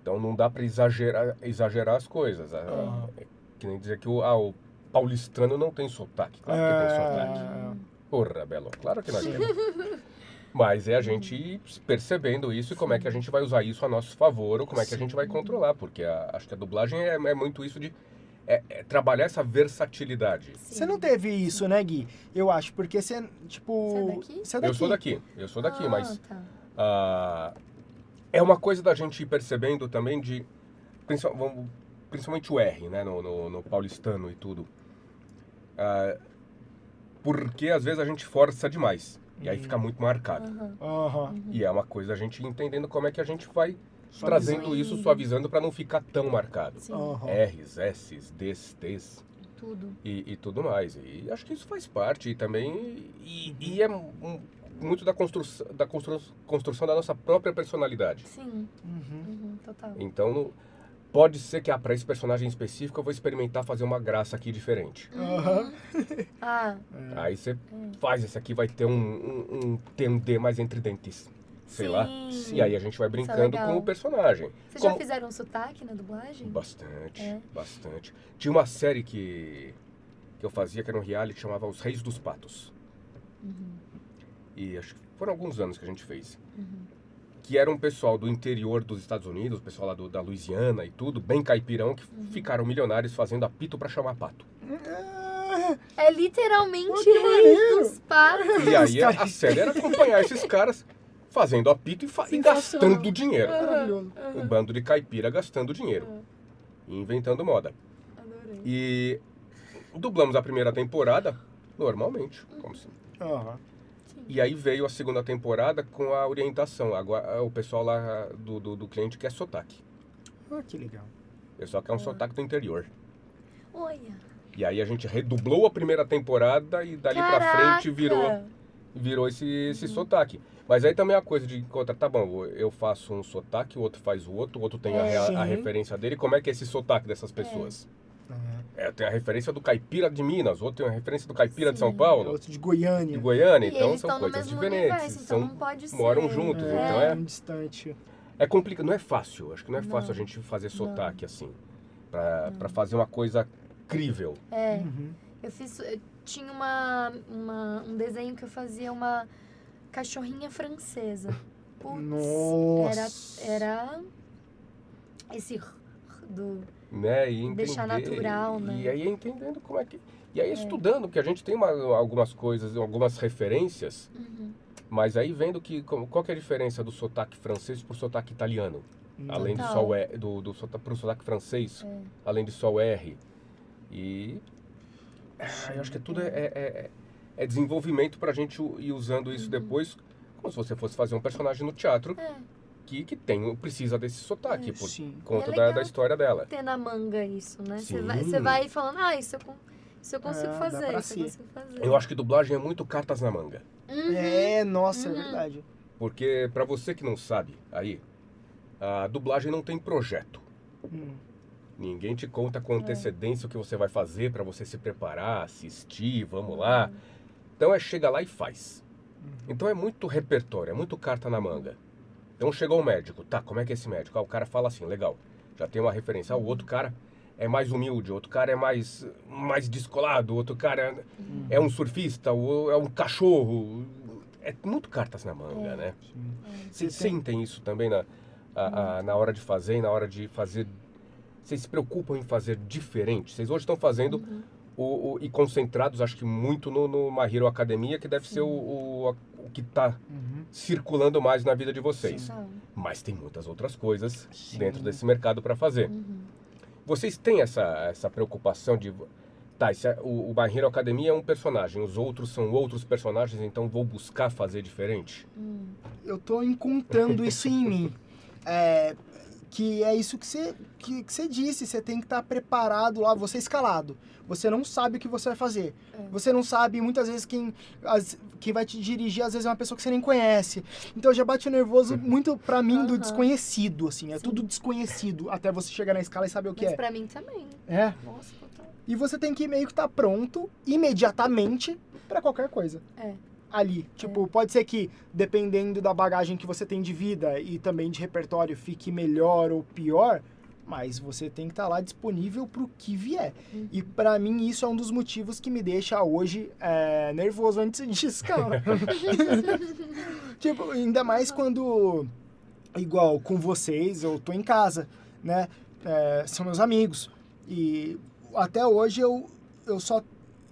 Então não dá pra exagerar as coisas. Que nem dizer que o paulistano não tem sotaque. Claro que tem sotaque. Porra, Belo, claro que nós temos. Mas é a gente ir percebendo isso e como é que a gente vai usar isso a nosso favor ou como é que a gente vai controlar. Porque acho que a dublagem é muito isso de é trabalhar essa versatilidade. Sim. Você não teve isso, né, Gui? Eu acho, porque você, tipo... Você é daqui? Você é daqui. Eu sou daqui, mas Tá. é uma coisa da gente ir percebendo também principalmente o R, né, no paulistano e tudo. Porque às vezes a gente força demais, e aí fica muito marcado. Aham. Aham. E é uma coisa a gente entendendo como é que a gente vai Suavizando. trazendo isso, suavizando para não ficar tão marcado. Sim, Aham. R's, S's, D's, T's tudo. e tudo mais. E acho que isso faz parte também, e é muito da construção da nossa própria personalidade. Sim, Uhum. total. Então, pode ser que para esse personagem específico eu vou experimentar fazer uma graça aqui diferente. Aham. Ah, Aí você faz, esse aqui vai ter tem um D mais entre dentes. Sei lá. sim. E aí a gente vai Isso é brincando legal. com o personagem. Vocês já Como- fizeram sotaque na dublagem? Bastante, É. bastante. Tinha uma série que eu fazia, que era um reality, que chamava Os Reis dos Patos. E acho que foram alguns anos que a gente fez. Que era um pessoal do interior dos Estados Unidos, o pessoal lá da Louisiana e tudo, bem caipirão, que ficaram milionários fazendo apito pra chamar pato. É literalmente Pô, que maneiro. Reis dos Patos. E aí a série era acompanhar esses caras fazendo apito e Sensacional. gastando dinheiro. Maravilhoso. Um bando de caipira gastando dinheiro. E inventando moda. Adorei. E dublamos a primeira temporada normalmente, como se... Aham. E aí veio a segunda temporada com a orientação. Agora o pessoal lá do cliente quer sotaque. Ah, que legal. O pessoal quer um sotaque do interior. Olha. E aí a gente redublou a primeira temporada e dali pra Caraca. frente virou esse sotaque. Mas aí também é a coisa de encontrar, tá bom, eu faço um sotaque, o outro faz o outro tem a Sim. referência dele. Como é que é esse sotaque dessas pessoas? Tem a referência do caipira de Minas, outro tem a referência do caipira de São Sim. Paulo, Outro de Goiânia. de Goiânia, E então eles são estão no coisas mesmo diferentes. universo, então não pode ser. moram juntos, então É, distante. é complicado, não é fácil, acho que não é Não. fácil a gente fazer sotaque assim, pra fazer uma coisa crível. É. Uhum. Eu tinha um desenho que eu fazia uma cachorrinha francesa. Putz, Nossa. era esse do... Né? E entender, Deixar natural, né? E aí entendendo como é que... E aí estudando, porque a gente tem algumas coisas, algumas referências, mas aí vendo qual que é a diferença do sotaque francês pro sotaque italiano. Além de Total. só o R, pro sotaque francês, além de só o R. E eu acho que tudo é desenvolvimento pra gente ir usando isso depois, como se você fosse fazer um personagem no teatro que precisa desse sotaque, por sim. conta E é legal da história dela. ter na manga isso, né? Sim. Você vai falando, isso eu consigo dá fazer, pra isso eu ser. consigo fazer. Eu acho que dublagem é muito cartas na manga. É, nossa, é verdade. Porque, pra você que não sabe, aí, a dublagem não tem projeto. Ninguém te conta com antecedência o que você vai fazer pra você se preparar, assistir, vamos lá. Então chega lá e faz. Então é muito repertório, é muito carta na manga. Então chegou o médico, tá, como é que é esse médico? O cara fala assim, legal, já tem uma referência. O outro cara é mais humilde, outro cara é mais descolado, outro cara é um surfista, ou é um cachorro. É muito cartas na manga, né? Vocês sentem isso também na hora de fazer e na hora de fazer... Vocês se preocupam em fazer diferente? Vocês hoje estão fazendo e concentrados, acho que muito no My Hero Academia, que deve ser o que está circulando mais na vida de vocês. Total. Mas tem muitas outras coisas dentro desse mercado para fazer. Vocês têm essa preocupação de... Tá, o My Hero Academia é um personagem, os outros são outros personagens, então vou buscar fazer diferente? Eu tô encontrando isso em mim. Que é isso que você disse, você tem que estar preparado lá, você escalado. Você não sabe o que você vai fazer. Você não sabe, muitas vezes, quem vai te dirigir, às vezes é uma pessoa que você nem conhece. Então já bate o nervoso muito pra mim do desconhecido, assim. É tudo desconhecido até você chegar na escala e saber o que Mas é. pra mim também. É. Nossa, total. E você tem que meio que estar pronto imediatamente pra qualquer coisa. Ali. Tipo, pode ser que, dependendo da bagagem que você tem de vida e também de repertório, fique melhor ou pior, mas você tem que estar lá disponível pro que vier. E pra mim isso é um dos motivos que me deixa hoje nervoso antes de escala. Tipo, ainda mais quando, igual com vocês, eu tô em casa, né? São meus amigos. E até hoje eu só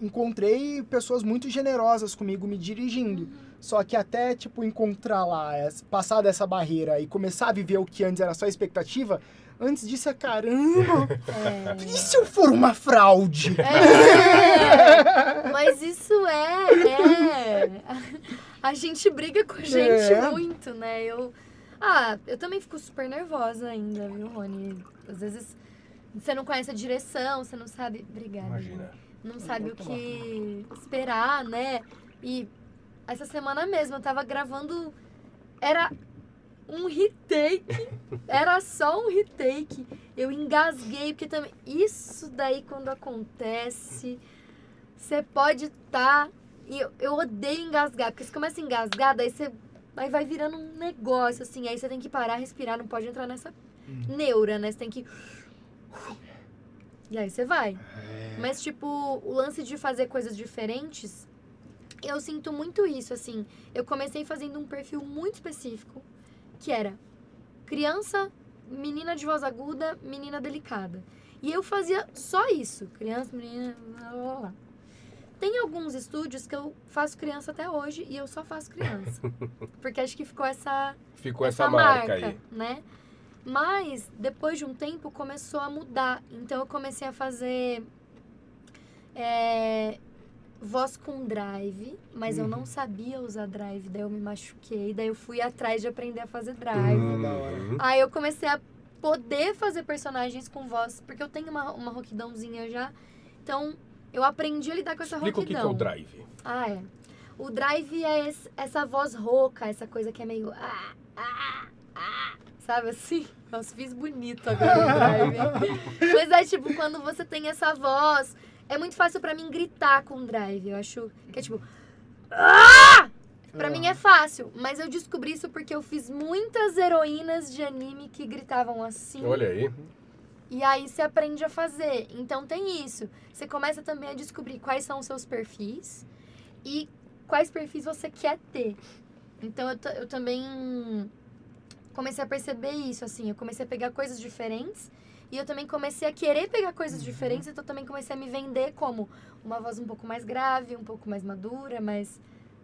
encontrei pessoas muito generosas comigo me dirigindo. Só que até, tipo, encontrar lá, passar dessa barreira e começar a viver o que antes era só expectativa, antes disso é caramba, e se eu for uma fraude? Mas isso a gente briga com a gente muito, né? Eu também fico super nervosa ainda, viu, Rony? Às vezes você não conhece a direção, você não sabe... Obrigada. Imagina. Não sabe o que esperar, né? E essa semana mesmo eu tava gravando... Era um retake. Era só um retake. Eu engasguei, porque também... Isso daí, quando acontece, você pode estar... E eu odeio engasgar, porque você começa a engasgar, daí você... Aí vai virando um negócio, assim. Aí você tem que parar, respirar, não pode entrar nessa neura, né? Você tem que... E aí você vai. Mas, tipo, o lance de fazer coisas diferentes, eu sinto muito isso, assim. Eu comecei fazendo um perfil muito específico, que era criança, menina de voz aguda, menina delicada. E eu fazia só isso. Criança, menina... Blá, blá, blá. Tem alguns estúdios que eu faço criança até hoje e eu só faço criança. Porque acho que ficou essa marca aí. Né? Mas, depois de um tempo, começou a mudar. Então, eu comecei a fazer voz com drive, mas eu não sabia usar drive. Daí eu me machuquei, daí eu fui atrás de aprender a fazer drive. Aí eu comecei a poder fazer personagens com voz, porque eu tenho uma rouquidãozinha já. Então, eu aprendi a lidar com essa rouquidão. Explica o que é o drive. O drive é essa voz rouca, essa coisa que é meio... Sabe assim? Nossa, fiz bonito agora no drive. Mas é tipo, quando você tem essa voz... É muito fácil pra mim gritar com drive. Eu acho que é tipo... Pra mim é fácil. Mas eu descobri isso porque eu fiz muitas heroínas de anime que gritavam assim. Olha aí. E aí você aprende a fazer. Então tem isso. Você começa também a descobrir quais são os seus perfis e quais perfis você quer ter. Então eu também comecei a perceber isso, assim. Eu comecei a pegar coisas diferentes e eu também comecei a querer pegar coisas diferentes. Então eu também comecei a me vender como uma voz um pouco mais grave, um pouco mais madura, mais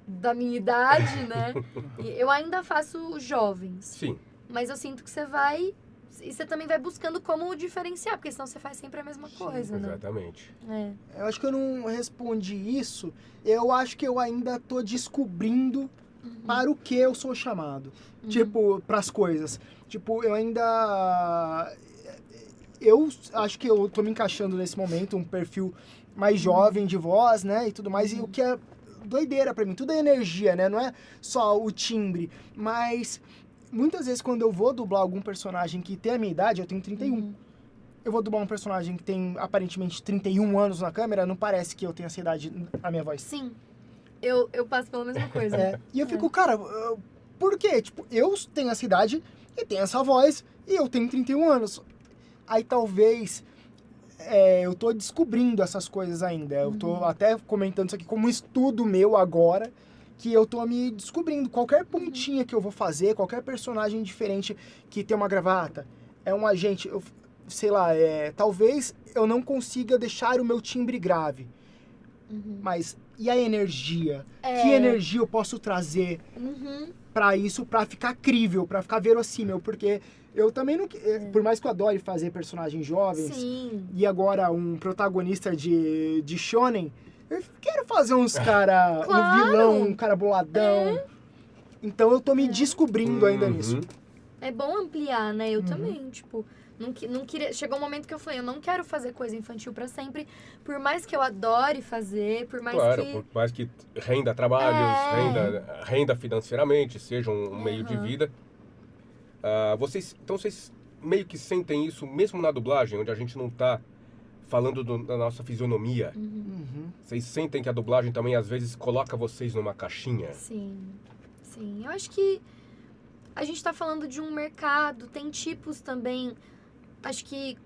da minha idade, né? E eu ainda faço jovens. Sim. Mas eu sinto que você vai... E você também vai buscando como diferenciar, porque senão você faz sempre a mesma coisa, né? Exatamente. Eu acho que eu não respondi isso. Eu acho que eu ainda tô descobrindo para o que eu sou chamado. Tipo, pras coisas. Tipo, eu ainda... Eu acho que eu tô me encaixando nesse momento, um perfil mais jovem de voz, né? E tudo mais. E o que é doideira pra mim. Tudo é energia, né? Não é só o timbre. Mas... Muitas vezes, quando eu vou dublar algum personagem que tem a minha idade, eu tenho 31. Eu vou dublar um personagem que tem, aparentemente, 31 anos na câmera, não parece que eu tenho essa idade na minha voz. Sim. Eu passo pela mesma coisa. E eu fico, cara, por quê? Tipo, eu tenho essa idade e tenho essa voz e eu tenho 31 anos. Aí, talvez, eu tô descobrindo essas coisas ainda. Eu tô até comentando isso aqui como um estudo meu agora, que eu tô me descobrindo. Qualquer pontinha que eu vou fazer, qualquer personagem diferente que tem uma gravata, é um agente, sei lá, talvez eu não consiga deixar o meu timbre grave. Mas e a energia? Que energia eu posso trazer pra isso, pra ficar crível, pra ficar verossímil? Porque eu também não... Por mais que eu adore fazer personagens jovens, e agora um protagonista de shonen, eu quero fazer uns cara, um vilão, um cara boladão. Então eu tô me descobrindo ainda nisso. É bom ampliar, né? Eu também, tipo, não queria... Chegou um momento que eu falei, eu não quero fazer coisa infantil pra sempre, por mais que eu adore fazer, por mais por mais que renda trabalhos, renda financeiramente, seja um meio de vida. Vocês meio que sentem isso mesmo na dublagem, onde a gente não tá falando da nossa fisionomia. Vocês sentem que a dublagem também, às vezes, coloca vocês numa caixinha? Sim. Eu acho que a gente tá falando de um mercado, tem tipos também, acho que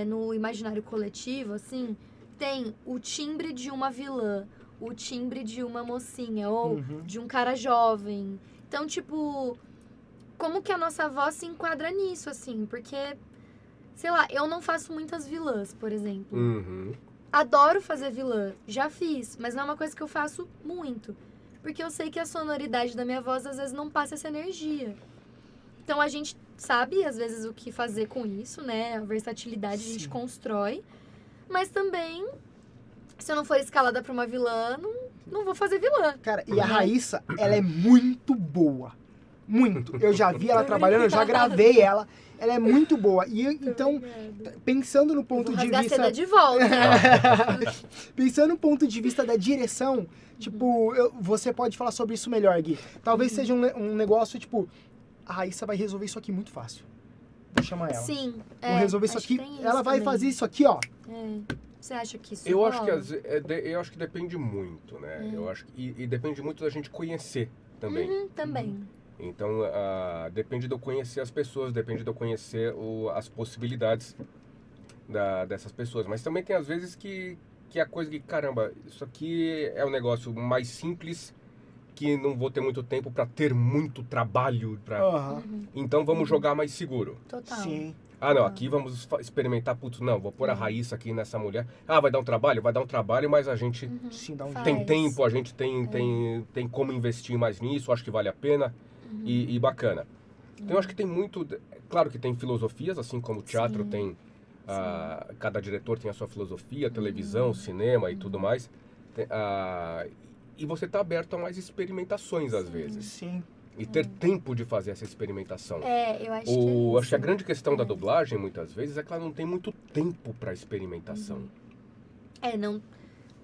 no imaginário coletivo, assim, tem o timbre de uma vilã, o timbre de uma mocinha, ou de um cara jovem. Então, tipo, como que a nossa voz se enquadra nisso, assim? Porque sei lá, eu não faço muitas vilãs, por exemplo. Uhum. Adoro fazer vilã, já fiz, mas não é uma coisa que eu faço muito. Porque eu sei que a sonoridade da minha voz às vezes não passa essa energia. Então a gente sabe, às vezes, o que fazer com isso, né? A versatilidade a gente constrói. Mas também, se eu não for escalada pra uma vilã, não vou fazer vilã. Cara, e a Raíssa, ela é muito boa. Muito. Eu já vi ela trabalhando, eu já gravei ela. Ela é muito boa. E então, pensando no ponto de Vou rasgar a vista... seda de volta. Pensando no ponto de vista da direção, tipo, você pode falar sobre isso melhor, Gui. Talvez seja um negócio, tipo, a Raíssa vai resolver isso aqui muito fácil. Vou chamar ela. Sim. Vou resolver isso acho que aqui. tem Ela vai também. fazer isso aqui, ó. Você acha que isso Eu acho rola? que eu acho que depende muito, né? Eu acho e depende muito da gente conhecer também. Também. Então, depende de eu conhecer as pessoas, depende de eu conhecer as possibilidades dessas pessoas. Mas também tem às vezes que a coisa que, caramba, isso aqui é um negócio mais simples, que não vou ter muito tempo para ter muito trabalho. Aham. Então, vamos jogar mais seguro. Total. Sim. Ah, não, aqui vamos experimentar, putz, não, vou pôr a Raíssa aqui nessa mulher. Ah, vai dar um trabalho? Vai dar um trabalho, mas a gente Sim, dá um Faz. tem tempo, a gente tem como investir mais nisso, acho que vale a pena e bacana. Então, eu acho que tem muito... Claro que tem filosofias, assim como o teatro Sim. tem... cada diretor tem a sua filosofia, televisão, cinema e tudo mais. E você tá aberto a mais experimentações, às vezes. Sim. E ter tempo de fazer essa experimentação. Eu acho que é isso. Acho que a grande questão da dublagem, muitas vezes, é que ela não tem muito tempo para experimentação. Não...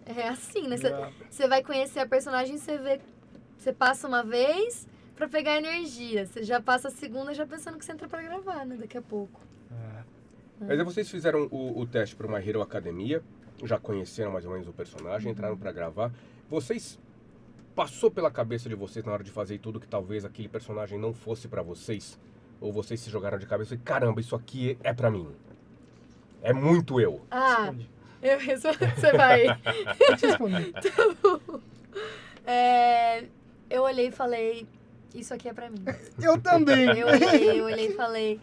É assim, né? É. Você vai conhecer a personagem, você passa uma vez pra pegar energia. Você já passa a segunda já pensando que você entra pra gravar, né? Daqui a pouco. Mas aí vocês fizeram o teste para uma Hero Academia, já conheceram mais ou menos o personagem, entraram para gravar. Vocês... Passou pela cabeça de vocês na hora de fazer tudo que talvez aquele personagem não fosse pra vocês? Ou vocês se jogaram de cabeça e caramba, isso aqui é pra mim? É muito eu. Responde. Você vai. Deixa eu responder. Eu olhei e falei, isso aqui é pra mim. Eu também. Eu olhei e falei.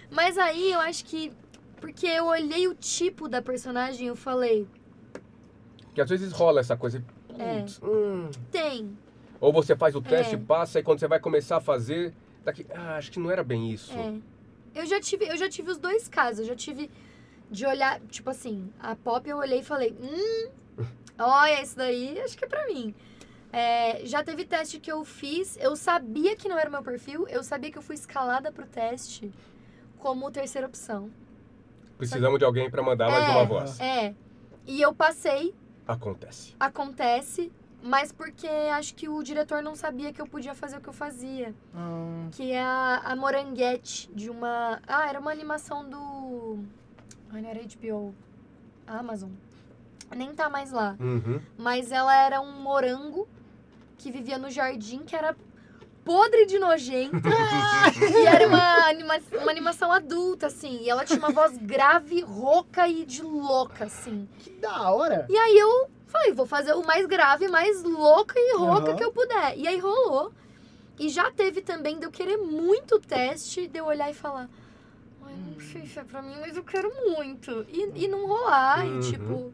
Mas aí eu acho que, porque eu olhei o tipo da personagem, eu falei, Que às vezes rola essa coisa. Putz, tem. Ou você faz o teste, passa, e quando você vai começar a fazer, daqui, acho que não era bem isso. Eu já tive os dois casos. Eu já tive de olhar, tipo assim, a Pop eu olhei e falei, olha, isso daí acho que é pra mim. Já teve teste que eu fiz, eu sabia que não era o meu perfil, eu sabia que eu fui escalada pro teste como terceira opção. Precisamos de alguém pra mandar mais uma voz. E eu passei, Acontece. mas porque acho que o diretor não sabia que eu podia fazer o que eu fazia. Que é a Moranguete, de uma... era uma animação do... não era HBO. Amazon. Nem tá mais lá. Uhum. Mas ela era um morango que vivia no jardim, que era podre de nojento. E era uma animação adulta, assim. E ela tinha uma voz grave, rouca e de louca, assim. Que da hora. E aí eu falei, vou fazer o mais grave, mais louca e rouca que eu puder. E aí rolou. E já teve também de eu querer muito teste, de eu olhar e falar, ai, não sei se é pra mim, mas eu quero muito. E não rolar, e tipo...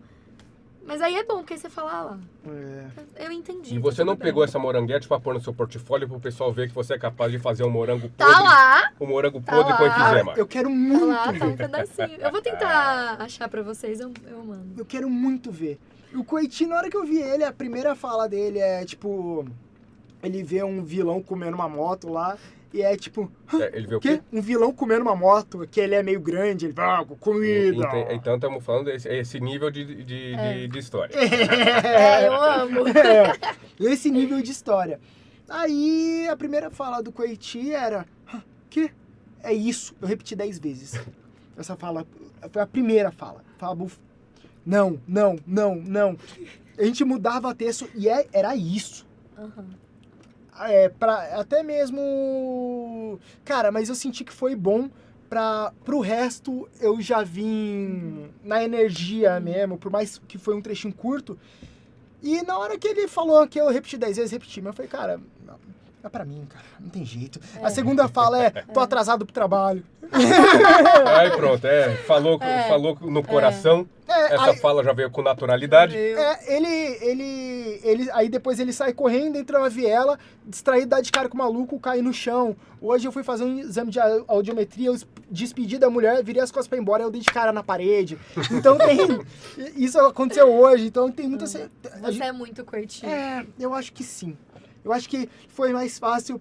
Mas aí é bom, porque aí você fala, lá, eu entendi. E você tá não tudo pegou bem. essa moranguete pra pôr no seu portfólio pro pessoal ver que você é capaz de fazer um morango podre. Tá lá, Um morango Tá podre com lá. enfisema. Eu quero tá muito lá, tá ver. um pedacinho. Eu vou tentar achar pra vocês, eu mando. Eu quero muito ver. O Koichi, na hora que eu vi ele, a primeira fala dele é, tipo... Ele vê um vilão comendo uma moto lá, e é tipo... Ele vê o quê? Um vilão comendo uma moto, que ele é meio grande, ele vai, comida. Então estamos falando esse nível de história. Eu amo. Esse nível de história. Aí, a primeira fala do Koichi era... Que? É isso. Eu repeti 10 vezes. Essa fala foi a primeira fala. Fala, buf. Não. A gente mudava texto e era isso. Até mesmo... Cara, mas eu senti que foi bom pro resto eu já vim na energia mesmo, por mais que foi um trechinho curto. E na hora que ele falou que eu repeti 10 vezes, repeti. Mas eu falei, cara, É pra mim, cara. Não tem jeito. A segunda fala é, tô atrasado pro trabalho. Aí pronto, falou no coração. Essa aí- fala já veio com naturalidade. Aí depois ele sai correndo, entra na viela, distraído, dá de cara com o maluco, cai no chão. Hoje eu fui fazer um exame de audiometria, eu despedi da mulher, virei as costas pra ir embora, eu dei de cara na parede. Então isso aconteceu hoje, então tem muita... Você é muito curtinho. Eu acho que sim. Eu acho que foi mais fácil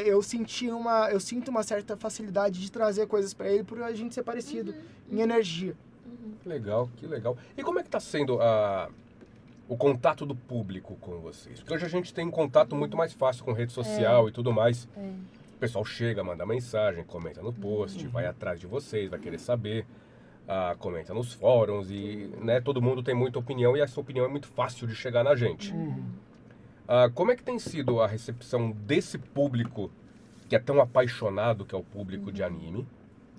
eu sinto uma certa facilidade de trazer coisas pra ele por a gente ser parecido em energia. Que legal. E como é que tá sendo o contato do público com vocês? Porque hoje a gente tem um contato muito mais fácil com rede social e tudo mais. O pessoal chega, manda mensagem, comenta no post, vai atrás de vocês, vai querer saber, comenta nos fóruns e, né, todo mundo tem muita opinião e essa opinião é muito fácil de chegar na gente. Como é que tem sido a recepção desse público que é tão apaixonado, que é o público de anime?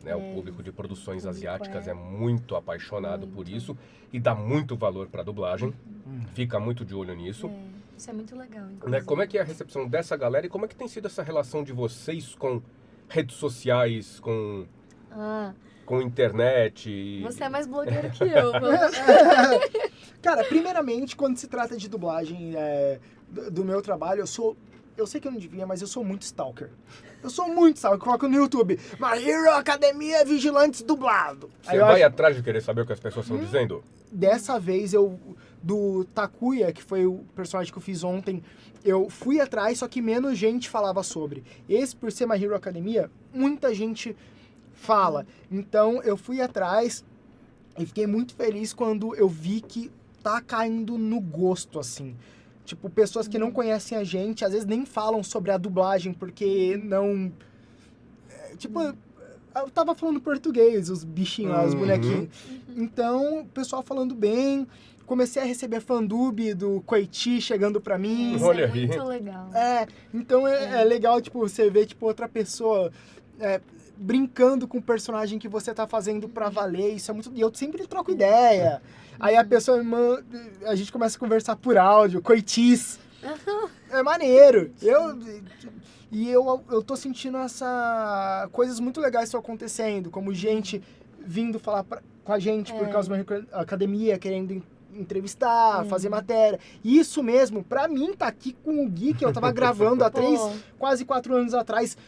Né? O público de produções asiáticas é muito apaixonado por isso e dá muito valor para a dublagem. Fica muito de olho nisso. Isso é muito legal. Né? Como é que é a recepção dessa galera e como é que tem sido essa relação de vocês com redes sociais, com internet? Você é mais blogueiro que eu. Cara, primeiramente, quando se trata de dublagem do meu trabalho, eu sei que eu não devia, mas eu sou muito stalker. Eu sou muito stalker. Coloco no YouTube, My Hero Academia Vigilantes dublado. Você vai atrás de querer saber o que as pessoas estão dizendo? Dessa vez, do Takuya, que foi o personagem que eu fiz ontem, eu fui atrás, só que menos gente falava sobre. Esse, por ser My Hero Academia, muita gente fala. Então, eu fui atrás e fiquei muito feliz quando eu vi que tá caindo no gosto, assim. Tipo, pessoas que não conhecem a gente, às vezes nem falam sobre a dublagem, porque não... Tipo, eu tava falando português, os bichinhos lá, os bonequinhos. Então, o pessoal falando bem. Comecei a receber fandub do Koichi chegando pra mim. Isso Olha é aí. muito legal. Então é legal, tipo, você ver, tipo, outra pessoa brincando com o personagem que você tá fazendo pra valer. Isso é muito... E eu sempre troco ideia. Aí a pessoa a gente começa a conversar por áudio, Koichis. É maneiro. Eu tô sentindo coisas muito legais estão acontecendo, como gente vindo falar com a gente por causa de uma academia, querendo entrevistar, fazer matéria. Isso mesmo, pra mim, tá aqui com o Gui, que eu tava gravando há quase 4 anos atrás,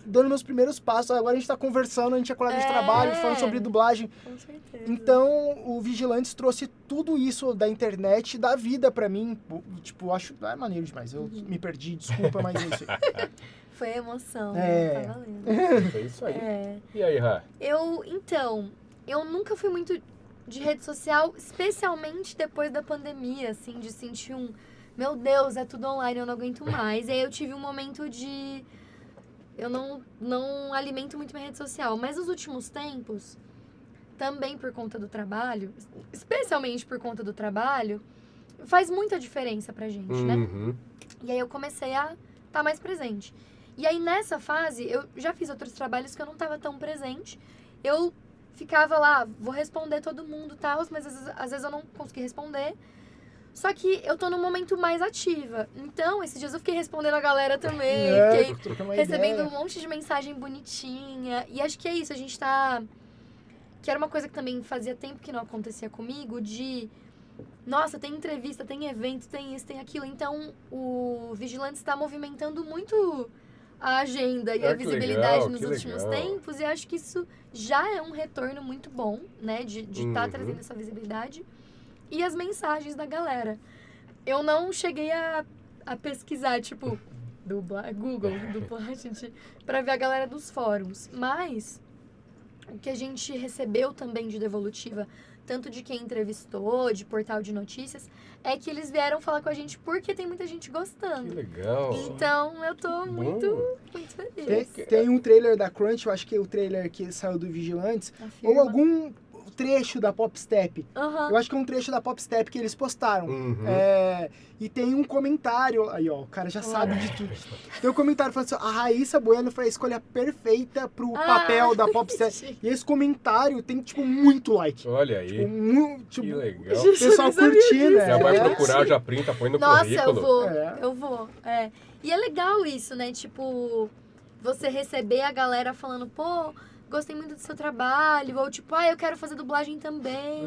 dando meus primeiros passos. Agora a gente tá conversando, a gente é colega de trabalho, falando sobre dublagem. Com certeza. Então, o Vigilantes trouxe tudo isso da internet, da vida pra mim. Tipo, acho... É maneiro demais. Eu me perdi, desculpa, mas é isso aí. Foi emoção. Tá valendo. É isso aí. E aí, Rá? Eu nunca fui muito de rede social, especialmente depois da pandemia, assim, de sentir meu Deus, é tudo online, eu não aguento mais. E aí eu tive um momento de... Eu não alimento muito minha rede social, mas nos últimos tempos, também por conta do trabalho, especialmente por conta do trabalho, faz muita diferença pra gente, né? E aí eu comecei a estar mais presente. E aí nessa fase, eu já fiz outros trabalhos que eu não estava tão presente. Eu ficava lá, vou responder todo mundo e tal, mas às vezes eu não consegui responder. Só que eu tô num momento mais ativa. Então, esses dias eu fiquei respondendo a galera também. Fiquei recebendo um monte de mensagem bonitinha. E acho que é isso, a gente tá... Que era uma coisa que também fazia tempo que não acontecia comigo, de... Nossa, tem entrevista, tem evento, tem isso, tem aquilo. Então, o Vigilantes está movimentando muito a agenda e a visibilidade nos últimos tempos. E acho que isso já é um retorno muito bom, né? De estar trazendo essa visibilidade. E as mensagens da galera. Eu não cheguei a pesquisar, tipo, Google, dublagem, pra ver a galera dos fóruns. Mas o que a gente recebeu também de devolutiva, tanto de quem entrevistou, de portal de notícias, é que eles vieram falar com a gente porque tem muita gente gostando. Que legal. Então, eu tô muito feliz. Tem um trailer da Crunch, eu acho que é o trailer que saiu do Vigilantes, ou algum trecho da Pop Step. Aham. Eu acho que é um trecho da Pop Step que eles postaram. Uhum. E tem um comentário, aí ó, o cara já sabe de tudo. Tem um comentário falando assim, a Raíssa Bueno foi a escolha perfeita pro papel da Pop Step. E esse comentário tem, tipo, muito like. Olha aí. Tipo, Que legal. o pessoal curtindo, Já vai né? procurar, já printa, põe no Nossa, currículo. eu vou. É. E é legal isso, né? Tipo, você receber a galera falando, pô, gostei muito do seu trabalho. Ou tipo, eu quero fazer dublagem também.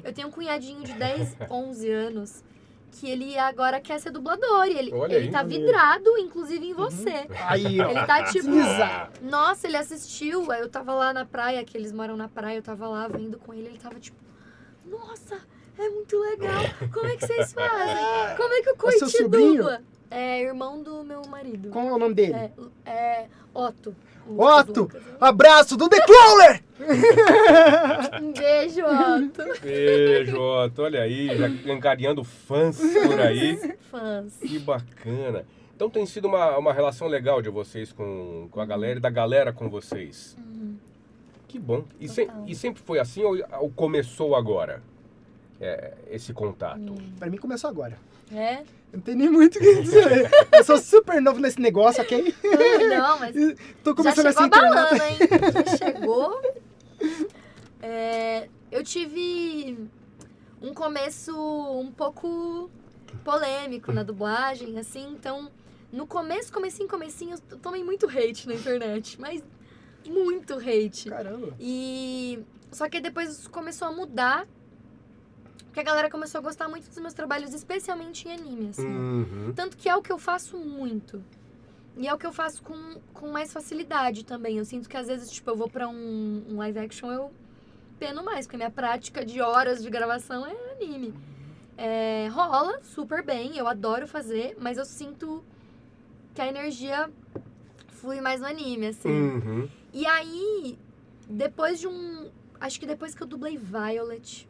Eu tenho um cunhadinho de 10, 11 anos que ele agora quer ser dublador. E Olha ele aí. tá vidrado, inclusive, em você. Aí, ó. Ele tá tipo, Exato. nossa, ele assistiu. Aí eu tava lá na praia, que eles moram na praia, eu tava lá vendo com ele. Ele tava tipo, nossa, é muito legal. Como é que vocês fazem? Como é que o É seu Coiti sobrinho? dubla? É irmão do meu marido. Qual é o nome dele? É Otto. Otto! Lucas. Abraço do The Crawler! Um beijo, Otto. Beijo, Otto. Olha aí, já angariando fãs por aí. Fãs. Que bacana. Então tem sido uma relação legal de vocês com a galera e da galera com vocês. Que bom. Total. E sempre foi assim ou começou agora? Esse contato? Pra mim começou agora. É? Não tem nem muito o que dizer. Eu sou super novo nesse negócio, ok? Não, mas Tô já começando chegou essa internet. abalando, hein? Já chegou. Eu tive um começo um pouco polêmico na dublagem, assim, então no comecinho, eu tomei muito hate na internet, mas muito hate. Caramba. Só que depois isso começou a mudar, porque a galera começou a gostar muito dos meus trabalhos, especialmente em anime, assim. Uhum. Tanto que é o que eu faço muito. E é o que eu faço com mais facilidade também. Eu sinto que às vezes, tipo, eu vou pra um live action, eu peno mais, porque minha prática de horas de gravação é anime. Rola super bem, eu adoro fazer, mas eu sinto que a energia flui mais no anime, assim. Uhum. E aí, depois de acho que depois que eu dublei Violet,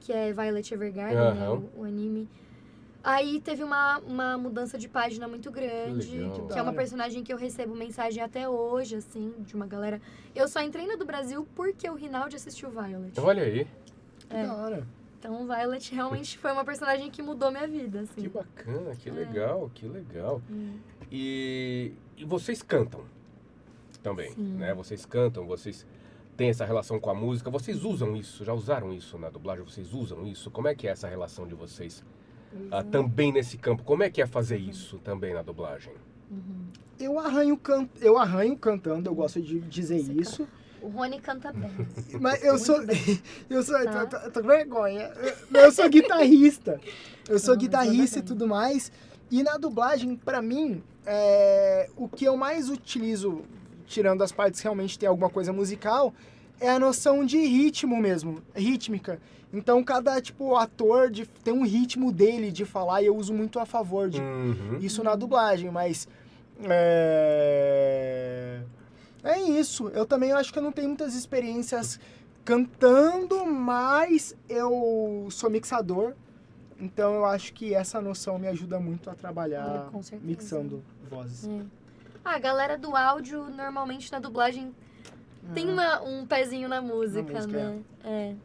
que é Violet Evergarden, né, Aham. o anime. Aí teve uma mudança de página muito grande, Que legal. que é uma personagem que eu recebo mensagem até hoje, assim, de uma galera. Eu só entrei na do Brasil porque o Rinaldi assistiu Violet. Olha aí. Que da hora. Então, Violet realmente foi uma personagem que mudou minha vida, assim. Que bacana, que legal, que legal. Hum. E vocês cantam também, Sim. né? Vocês cantam, vocês têm essa relação com a música. Vocês usam isso? Já usaram isso na dublagem? Vocês usam isso? Como é que é essa relação de vocês também nesse campo? Como é que é fazer isso também na dublagem? Eu arranho cantando, eu gosto de dizer isso. O Rony canta bem. Mas eu sou. Eu sou. Tá. Tô com vergonha. Eu sou guitarrista. Eu sou Não, mas guitarrista e tudo bem. tudo mais. E na dublagem, pra mim, o que eu mais utilizo, tirando as partes que realmente tem alguma coisa musical, é a noção de ritmo mesmo, rítmica. Então, cada, tipo, ator tem um ritmo dele de falar e eu uso muito a favor de isso na dublagem, mas... É isso. Eu também acho que eu não tenho muitas experiências cantando, mas eu sou mixador. Então eu acho que essa noção me ajuda muito a trabalhar Com certeza. mixando vozes. A galera do áudio, normalmente na dublagem, tem um pezinho na música, né?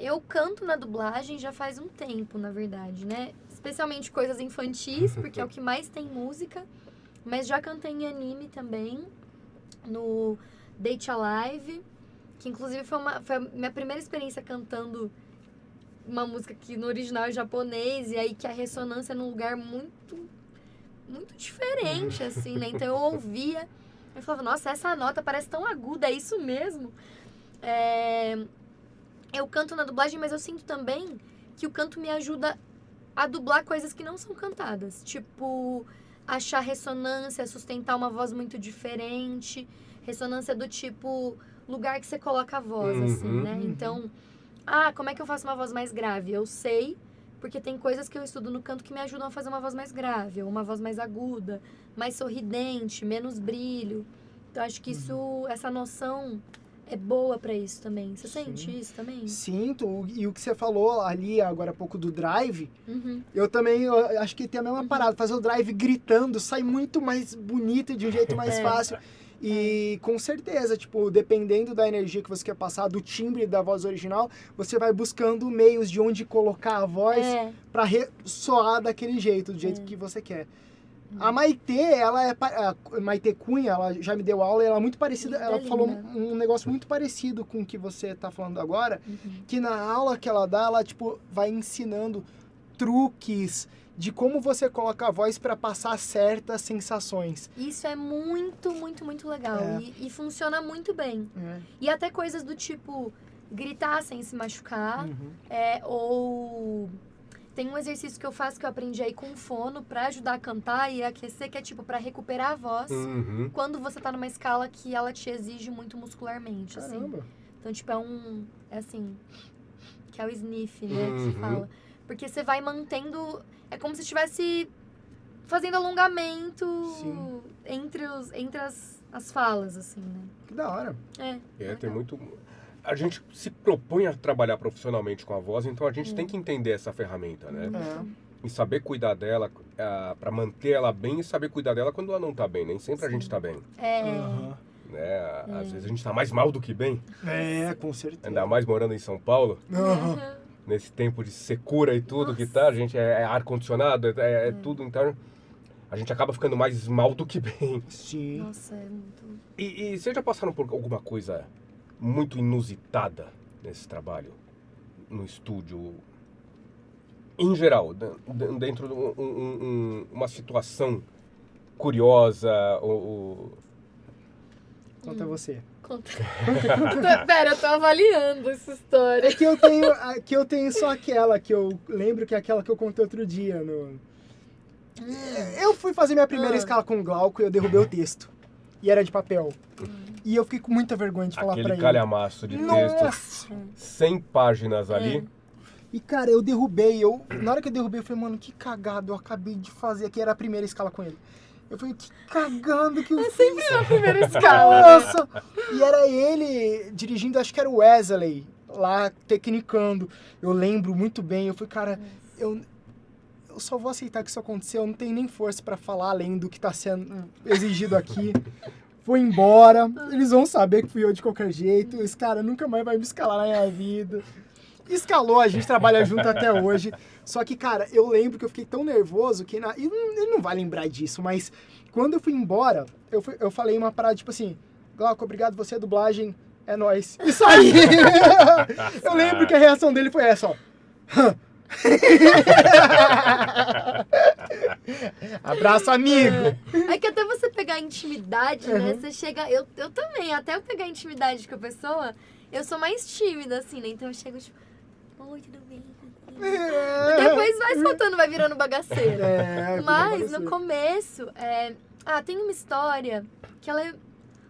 Eu canto na dublagem já faz um tempo, na verdade, né? Especialmente coisas infantis, porque é o que mais tem música. Mas já cantei em anime também, no Date Alive, que inclusive foi a minha primeira experiência cantando uma música que no original é japonês, e aí que a ressonância é num lugar muito, muito diferente, assim, né? Então eu ouvia, eu falava, nossa, essa nota parece tão aguda, é isso mesmo? Eu canto na dublagem, mas eu sinto também que o canto me ajuda a dublar coisas que não são cantadas. Tipo, achar ressonância, sustentar uma voz muito diferente. Ressonância do tipo, lugar que você coloca a voz, assim, né? Então, como é que eu faço uma voz mais grave? Eu sei, porque tem coisas que eu estudo no canto que me ajudam a fazer uma voz mais grave, ou uma voz mais aguda, mais sorridente, menos brilho. Então, acho que essa noção é boa pra isso também. Você sente isso também? Sinto. E o que você falou ali agora há pouco do drive, Uhum. eu também acho que tem a mesma parada. Fazer o drive gritando sai muito mais bonito e de um jeito mais fácil. E com certeza, tipo, dependendo da energia que você quer passar, do timbre da voz original, você vai buscando meios de onde colocar a voz pra soar daquele jeito, do jeito que você quer. A Maitê, a Maitê Cunha, ela já me deu aula e ela é muito parecida, ela falou um negócio muito parecido com o que você tá falando agora, que na aula que ela dá, ela, tipo, vai ensinando truques de como você coloca a voz para passar certas sensações. Isso é muito, muito, muito legal. E funciona muito bem. E até coisas do tipo gritar sem se machucar. Ou tem um exercício que eu faço que eu aprendi aí com fono para ajudar a cantar e aquecer, que é tipo para recuperar a voz quando você tá numa escala que ela te exige muito muscularmente. Caramba. Assim. Então, tipo, é assim, que é o sniff, né, que se fala. Porque você vai mantendo... É como se estivesse fazendo alongamento entre as falas, assim, né? Que da hora. Tem muito... A gente se propõe a trabalhar profissionalmente com a voz, então a gente tem que entender essa ferramenta, né? E saber cuidar dela, para manter ela bem e saber cuidar dela quando ela não tá bem. Nem sempre a gente tá bem. Né? Às vezes a gente tá mais mal do que bem. Com certeza. Ainda mais morando em São Paulo. Nesse tempo de secura e tudo que tá, a gente é ar-condicionado, é tudo, então a gente acaba ficando mais mal do que bem. Sim. Nossa, é muito... E vocês já passaram por alguma coisa muito inusitada nesse trabalho, no estúdio, em geral, dentro de uma situação curiosa ou... Conta você. Pera, eu tô avaliando essa história. É que eu tenho só aquela que eu lembro, que é aquela que eu contei outro dia. Eu fui fazer minha primeira escala com o Glauco e eu derrubei o texto. E era de papel. E eu fiquei com muita vergonha de falar pra ele. Aquele calhamaço de texto, 100 páginas ali. E, cara, eu derrubei. Na hora que eu derrubei, eu falei, mano, que cagado eu acabei de fazer. Que era a primeira escala com ele. Eu falei, que cagando que eu fiz. Sempre na primeira escala. Nossa! E era ele dirigindo, acho que era o Wesley, lá, tecnicando. Eu lembro muito bem. Eu falei, cara, eu só vou aceitar que isso aconteceu. Eu não tenho nem força pra falar além do que tá sendo exigido aqui. Fui embora. Eles vão saber que fui eu de qualquer jeito. Esse cara nunca mais vai me escalar na minha vida. Escalou, a gente trabalha junto até hoje. Só que, cara, eu lembro que eu fiquei tão nervoso que... Ele não vai lembrar disso, mas quando eu fui embora, eu falei uma parada, tipo assim, Glauco, obrigado, você é dublagem, é nóis. E saí. Eu lembro que a reação dele foi essa, ó. Abraço, amigo. É que até você pegar intimidade, né? Você chega... Eu também, até eu pegar intimidade com a pessoa, eu sou mais tímida, assim, né? Então eu chego, tipo... Oi, tudo bem? Depois vai soltando, vai virando bagaceira. Mas no começo, tem uma história que ela é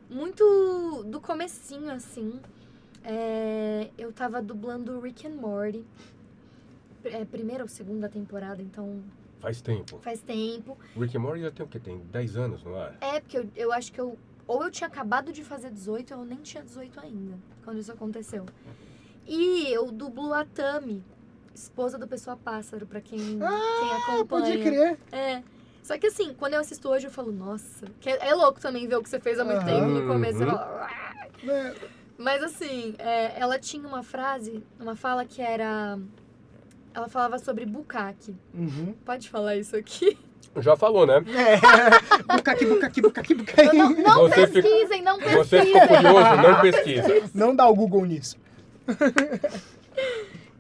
muito do comecinho, assim. Eu tava dublando Rick and Morty. Primeira ou segunda temporada, então... Faz tempo. Faz tempo. Rick and Morty já tem o quê? Tem 10 anos, não é? Porque eu acho que ou eu tinha acabado de fazer 18, ou eu nem tinha 18 ainda, quando isso aconteceu. E eu dublo a Tami, esposa do Pessoa Pássaro, pra quem acompanha. Pode crer. Só que assim, quando eu assisto hoje, eu falo, nossa... Que é louco também ver o que você fez há muito tempo no começo. Eu falo, mas assim, ela tinha uma fala que era... Ela falava sobre bukkake. Pode falar isso aqui? Já falou, né? Bukkake. Não pesquisem. Você ficou curioso? Não pesquisa. Não dá o Google nisso.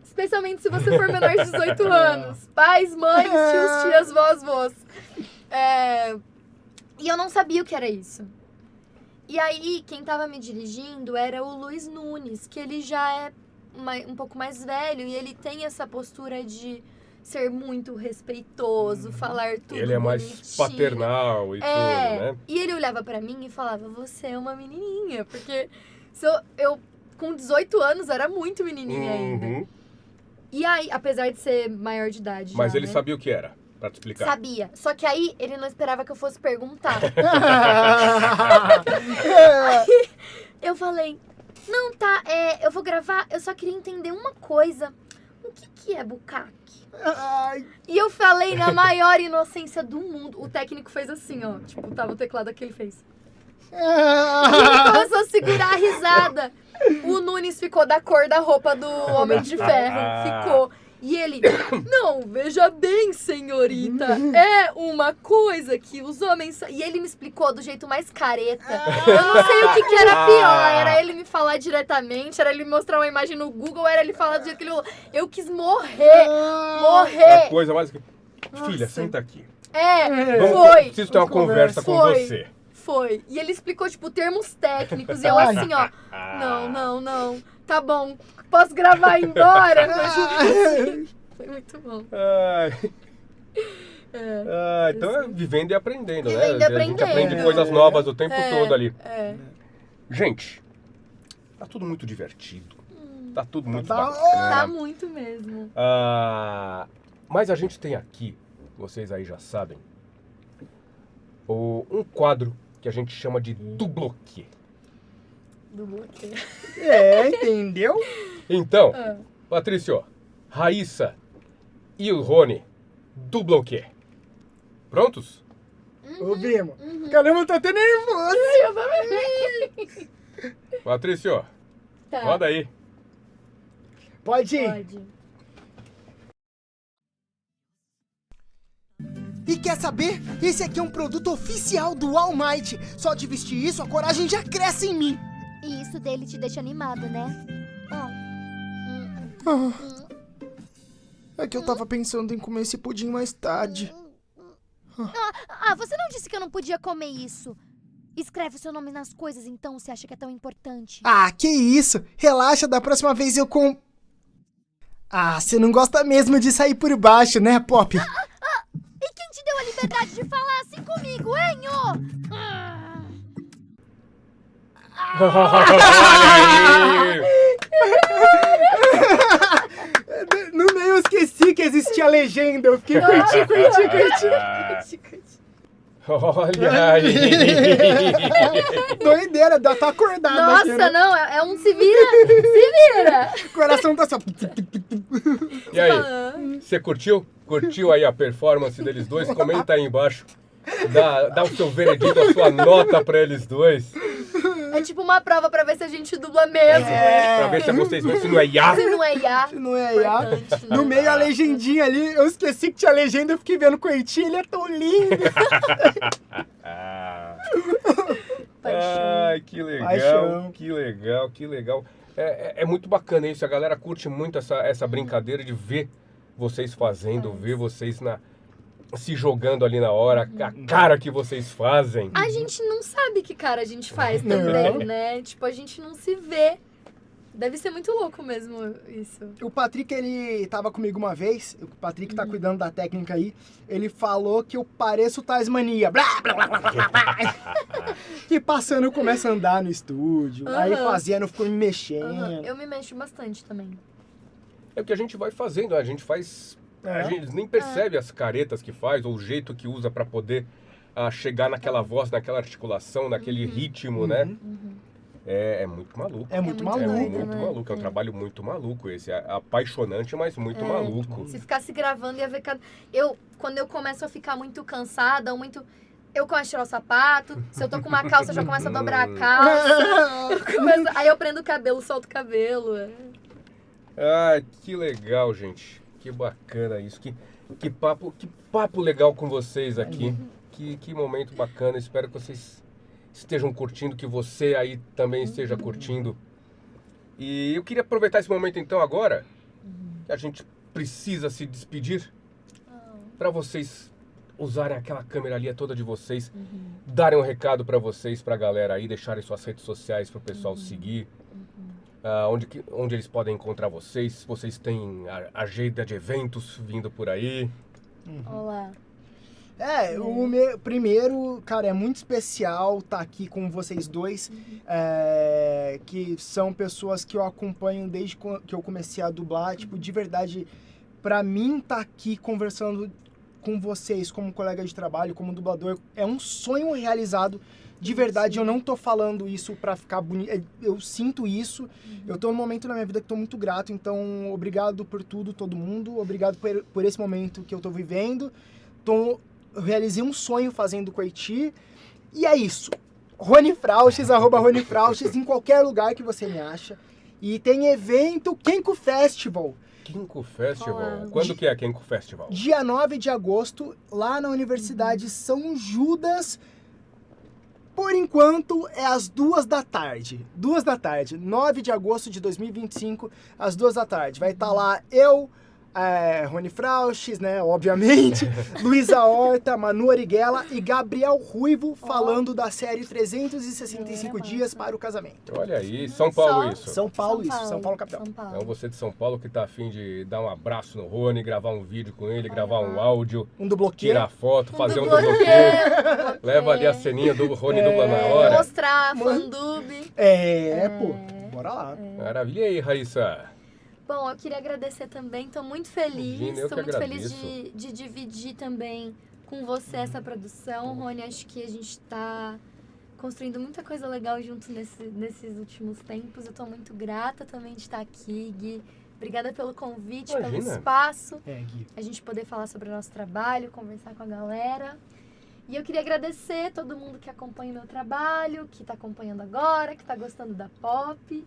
Especialmente se você for menor de 18 anos. Pais, mães, tios, tias, vós. E eu não sabia o que era isso. E aí, quem tava me dirigindo era o Luiz Nunes, que ele já é um pouco mais velho e ele tem essa postura de ser muito respeitoso, falar tudo Ele é mais bonitinho. paternal e tudo, né? E ele olhava pra mim e falava, você é uma menininha, porque eu com 18 anos era muito menininha ainda. E aí, apesar de ser maior de idade Mas já, ele né? sabia o que era, pra te explicar. Sabia. Só que aí, ele não esperava que eu fosse perguntar. Eu falei, não, tá, eu vou gravar, eu só queria entender uma coisa. O que é bukkake? E eu falei na maior inocência do mundo. O técnico fez assim, ó. Tipo, tava o teclado que ele fez. Ele começou a segurar a risada. O Nunes ficou da cor da roupa do Homem de Ferro. Ficou. E ele, não, veja bem, senhorita, é uma coisa que os homens... E ele me explicou do jeito mais careta. Eu não sei o que era pior, era ele me falar diretamente, era ele me mostrar uma imagem no Google, era ele falar do jeito que ele... Eu quis morrer, É morrer. a coisa mais... Filha, Nossa. senta aqui. Foi. Preciso ter uma conversa com Foi. você. Foi. E ele explicou, tipo, termos técnicos. E eu assim, ó. Não. Tá bom. Posso gravar e ir embora? Foi muito bom. Ai. Então é vivendo e aprendendo, né? Vivendo e A gente aprende aprendendo. coisas novas o tempo todo ali. É. Gente, tá tudo muito divertido. Tá tudo muito Tá Tá bacana. muito mesmo. Mas a gente tem aqui, vocês aí já sabem, um quadro que a gente chama de Dubloquê. Do bloqueio. Entendeu? Então, Patrício, Raíssa e o Rony dublam o quê? Prontos? Ouvimos. Caramba, eu tô até nervoso. Eu também. Patrício, Tá. roda aí. Pode ir. Pode. E quer saber? Esse aqui é um produto oficial do All Might. Só de vestir isso, a coragem já cresce em mim. E isso dele te deixa animado, né? É que eu tava pensando em comer esse pudim mais tarde. Você não disse que eu não podia comer isso. Escreve o seu nome nas coisas, então, se acha que é tão importante. Que isso? Relaxa, da próxima vez eu você não gosta mesmo de sair por baixo, né, Pop? E quem te deu a liberdade de falar assim comigo, hein, ô? Olha aí! No meio eu esqueci que existia legenda. Eu fiquei curti. Olha aí! Doideira, tá acordado aqui, Nossa, né? não, é um se vira. O coração tá só... E aí, você curtiu? Curtiu aí a performance deles dois? Comenta aí embaixo. Dá o seu veredito, a sua nota pra eles dois. É tipo uma prova pra ver se a gente dubla mesmo. Pra ver se vocês veem se não é IA. Se não é IA. Não é IA. Importante, né? No meio a legendinha ali, eu esqueci que tinha legenda, eu fiquei vendo o Coitinho, ele é tão lindo. Paixão. Ai, que legal, Paixão. que legal. É muito bacana isso, a galera curte muito essa brincadeira de ver vocês fazendo, ver vocês se jogando ali na hora, a cara que vocês fazem. A gente não sabe que cara a gente faz também, né? Tipo, a gente não se vê. Deve ser muito louco mesmo isso. O Patrick, ele tava comigo uma vez, o Patrick tá cuidando da técnica aí, ele falou que eu pareço Tasmania. Blá, blá, blá, blá, blá, blá. E passando eu começo a andar no estúdio, aí fazendo, eu fico me mexendo. Eu me mexo bastante também. É o que a gente vai fazendo, a gente faz... A gente nem percebe as caretas que faz, ou o jeito que usa pra poder chegar naquela voz, naquela articulação, naquele ritmo, né? É muito maluco. É muito muito É maluco. doido, muito né? maluco, é um trabalho muito maluco esse. É apaixonante, mas muito maluco. Se ficasse gravando, ia ver cada... Quando eu começo a ficar muito cansada, ou muito... Eu começo a tirar o sapato. Se eu tô com uma calça, eu já começo a dobrar a calça. Aí eu prendo o cabelo, solto o cabelo. Ah, que legal, gente. Que bacana isso. Que papo legal com vocês aqui. Que momento bacana. Espero que vocês estejam curtindo, que você aí também esteja curtindo. E eu queria aproveitar esse momento então agora, que a gente precisa se despedir, para vocês usarem aquela câmera ali, toda de vocês, darem um recado para vocês, pra galera aí, deixarem suas redes sociais pro pessoal seguir. Onde eles podem encontrar vocês. Vocês têm agenda de eventos vindo por aí. Olá. O meu primeiro, cara, é muito especial estar aqui com vocês dois, que são pessoas que eu acompanho desde que eu comecei a dublar. Tipo, de verdade, pra mim estar aqui conversando com vocês como colega de trabalho, como dublador, é um sonho realizado. De verdade, eu não tô falando isso pra ficar bonito, eu sinto isso. Eu tô num momento na minha vida que tô muito grato, então obrigado por tudo, todo mundo. Obrigado por esse momento que eu tô vivendo. Eu realizei um sonho fazendo Coiti. E é isso. Rony Frauches, @Rony Frauches, em qualquer lugar que você me acha. E tem evento Kenko Festival, Kenko Festival. Olá. Quando que é Kenko Festival? dia 9 de agosto, lá na Universidade São Judas. Por enquanto, é às 2 da tarde. 2 da tarde, 9 de agosto de 2025, às 2 da tarde. Vai estar lá eu, Rony Frauches, né, obviamente, Luísa Horta, Manu Origuela e Gabriel Ruivo falando da série 365 Dias para o Casamento. Olha aí, São Paulo Só- isso. São Paulo, isso, São Paulo capital. São Paulo. Então você de São Paulo que tá afim de dar um abraço no Rony, gravar um vídeo com ele, gravar um áudio, Um do bloqueio. tirar foto, fazer um bloqueio. bloqueio. Leva ali a ceninha do Rony dubla na hora. Mostrar fandub. Pô, bora lá. Maravilha. E aí, Raíssa? Bom, eu queria agradecer também, estou muito feliz, Imagina, eu estou que muito feliz agradeço. de dividir também com você essa produção. Rony, acho que a gente está construindo muita coisa legal junto nesses últimos tempos. Eu estou muito grata também de estar aqui, Gui. Obrigada pelo convite, pelo Imagina. espaço, Gui. a gente poder falar sobre o nosso trabalho, conversar com a galera. E eu queria agradecer todo mundo que acompanha o meu trabalho, que está acompanhando agora, que está gostando da Pop.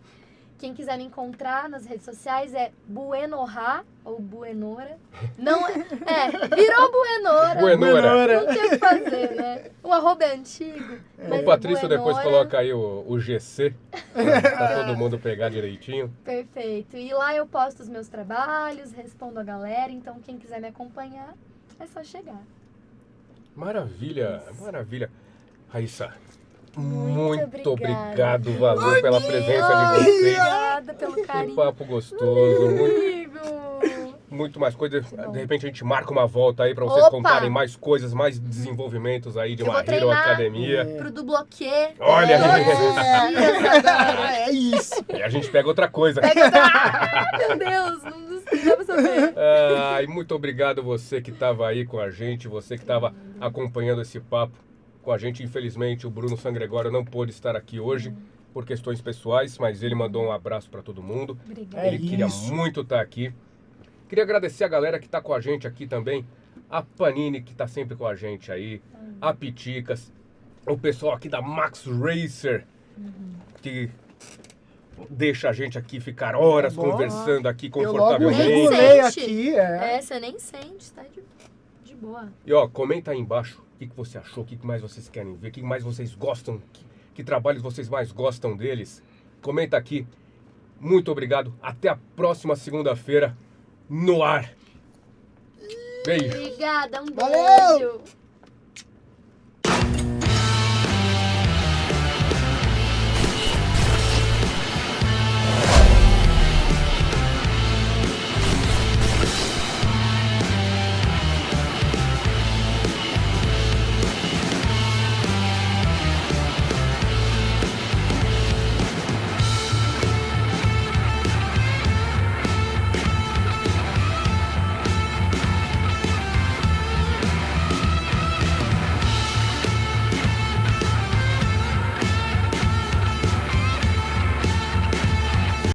Quem quiser me encontrar nas redes sociais é Buenorra ou Buenora. Não virou Buenora. Buenora. Não tem o que fazer, né? O arroba é antigo. Mas O Patrício é depois Buenora. coloca aí o GC, pra todo mundo pegar direitinho. Perfeito. E lá eu posto os meus trabalhos, respondo a galera. Então, quem quiser me acompanhar, é só chegar. Maravilha, maravilha. Raíssa, Muito muito obrigada. obrigado, valeu pela presença de vocês. Obrigada pelo Que carinho. papo gostoso, Amigo. muito mais coisa. bom. De repente a gente marca uma volta aí pra vocês Opa! contarem mais coisas, mais desenvolvimentos aí de Eu uma vou Hero treinar. Academia. Pro do bloquê. Olha Todos aí. os dias agora. É isso. E a gente pega outra coisa. Meu Deus, não dá pra saber. Ai, muito obrigado você que estava aí com a gente, você que estava acompanhando esse papo com a gente. Infelizmente, o Bruno Sangregório não pôde estar aqui hoje por questões pessoais, mas ele mandou um abraço para todo mundo. Obrigada. Ele queria isso. muito estar aqui. Queria agradecer a galera que está com a gente aqui também. A Panini, que está sempre com a gente aí. A Piticas. O pessoal aqui da Max Racer, que deixa a gente aqui ficar horas Bom, conversando aqui Eu logo confortavelmente. regulei Sente. aqui, Você nem sente, tá de boa. E ó, comenta aí embaixo o que você achou, o que mais vocês querem ver, o que mais vocês gostam, que trabalhos vocês mais gostam deles. Comenta aqui. Muito obrigado. Até a próxima segunda-feira no ar. Beijo. Obrigada, um Valeu! beijo.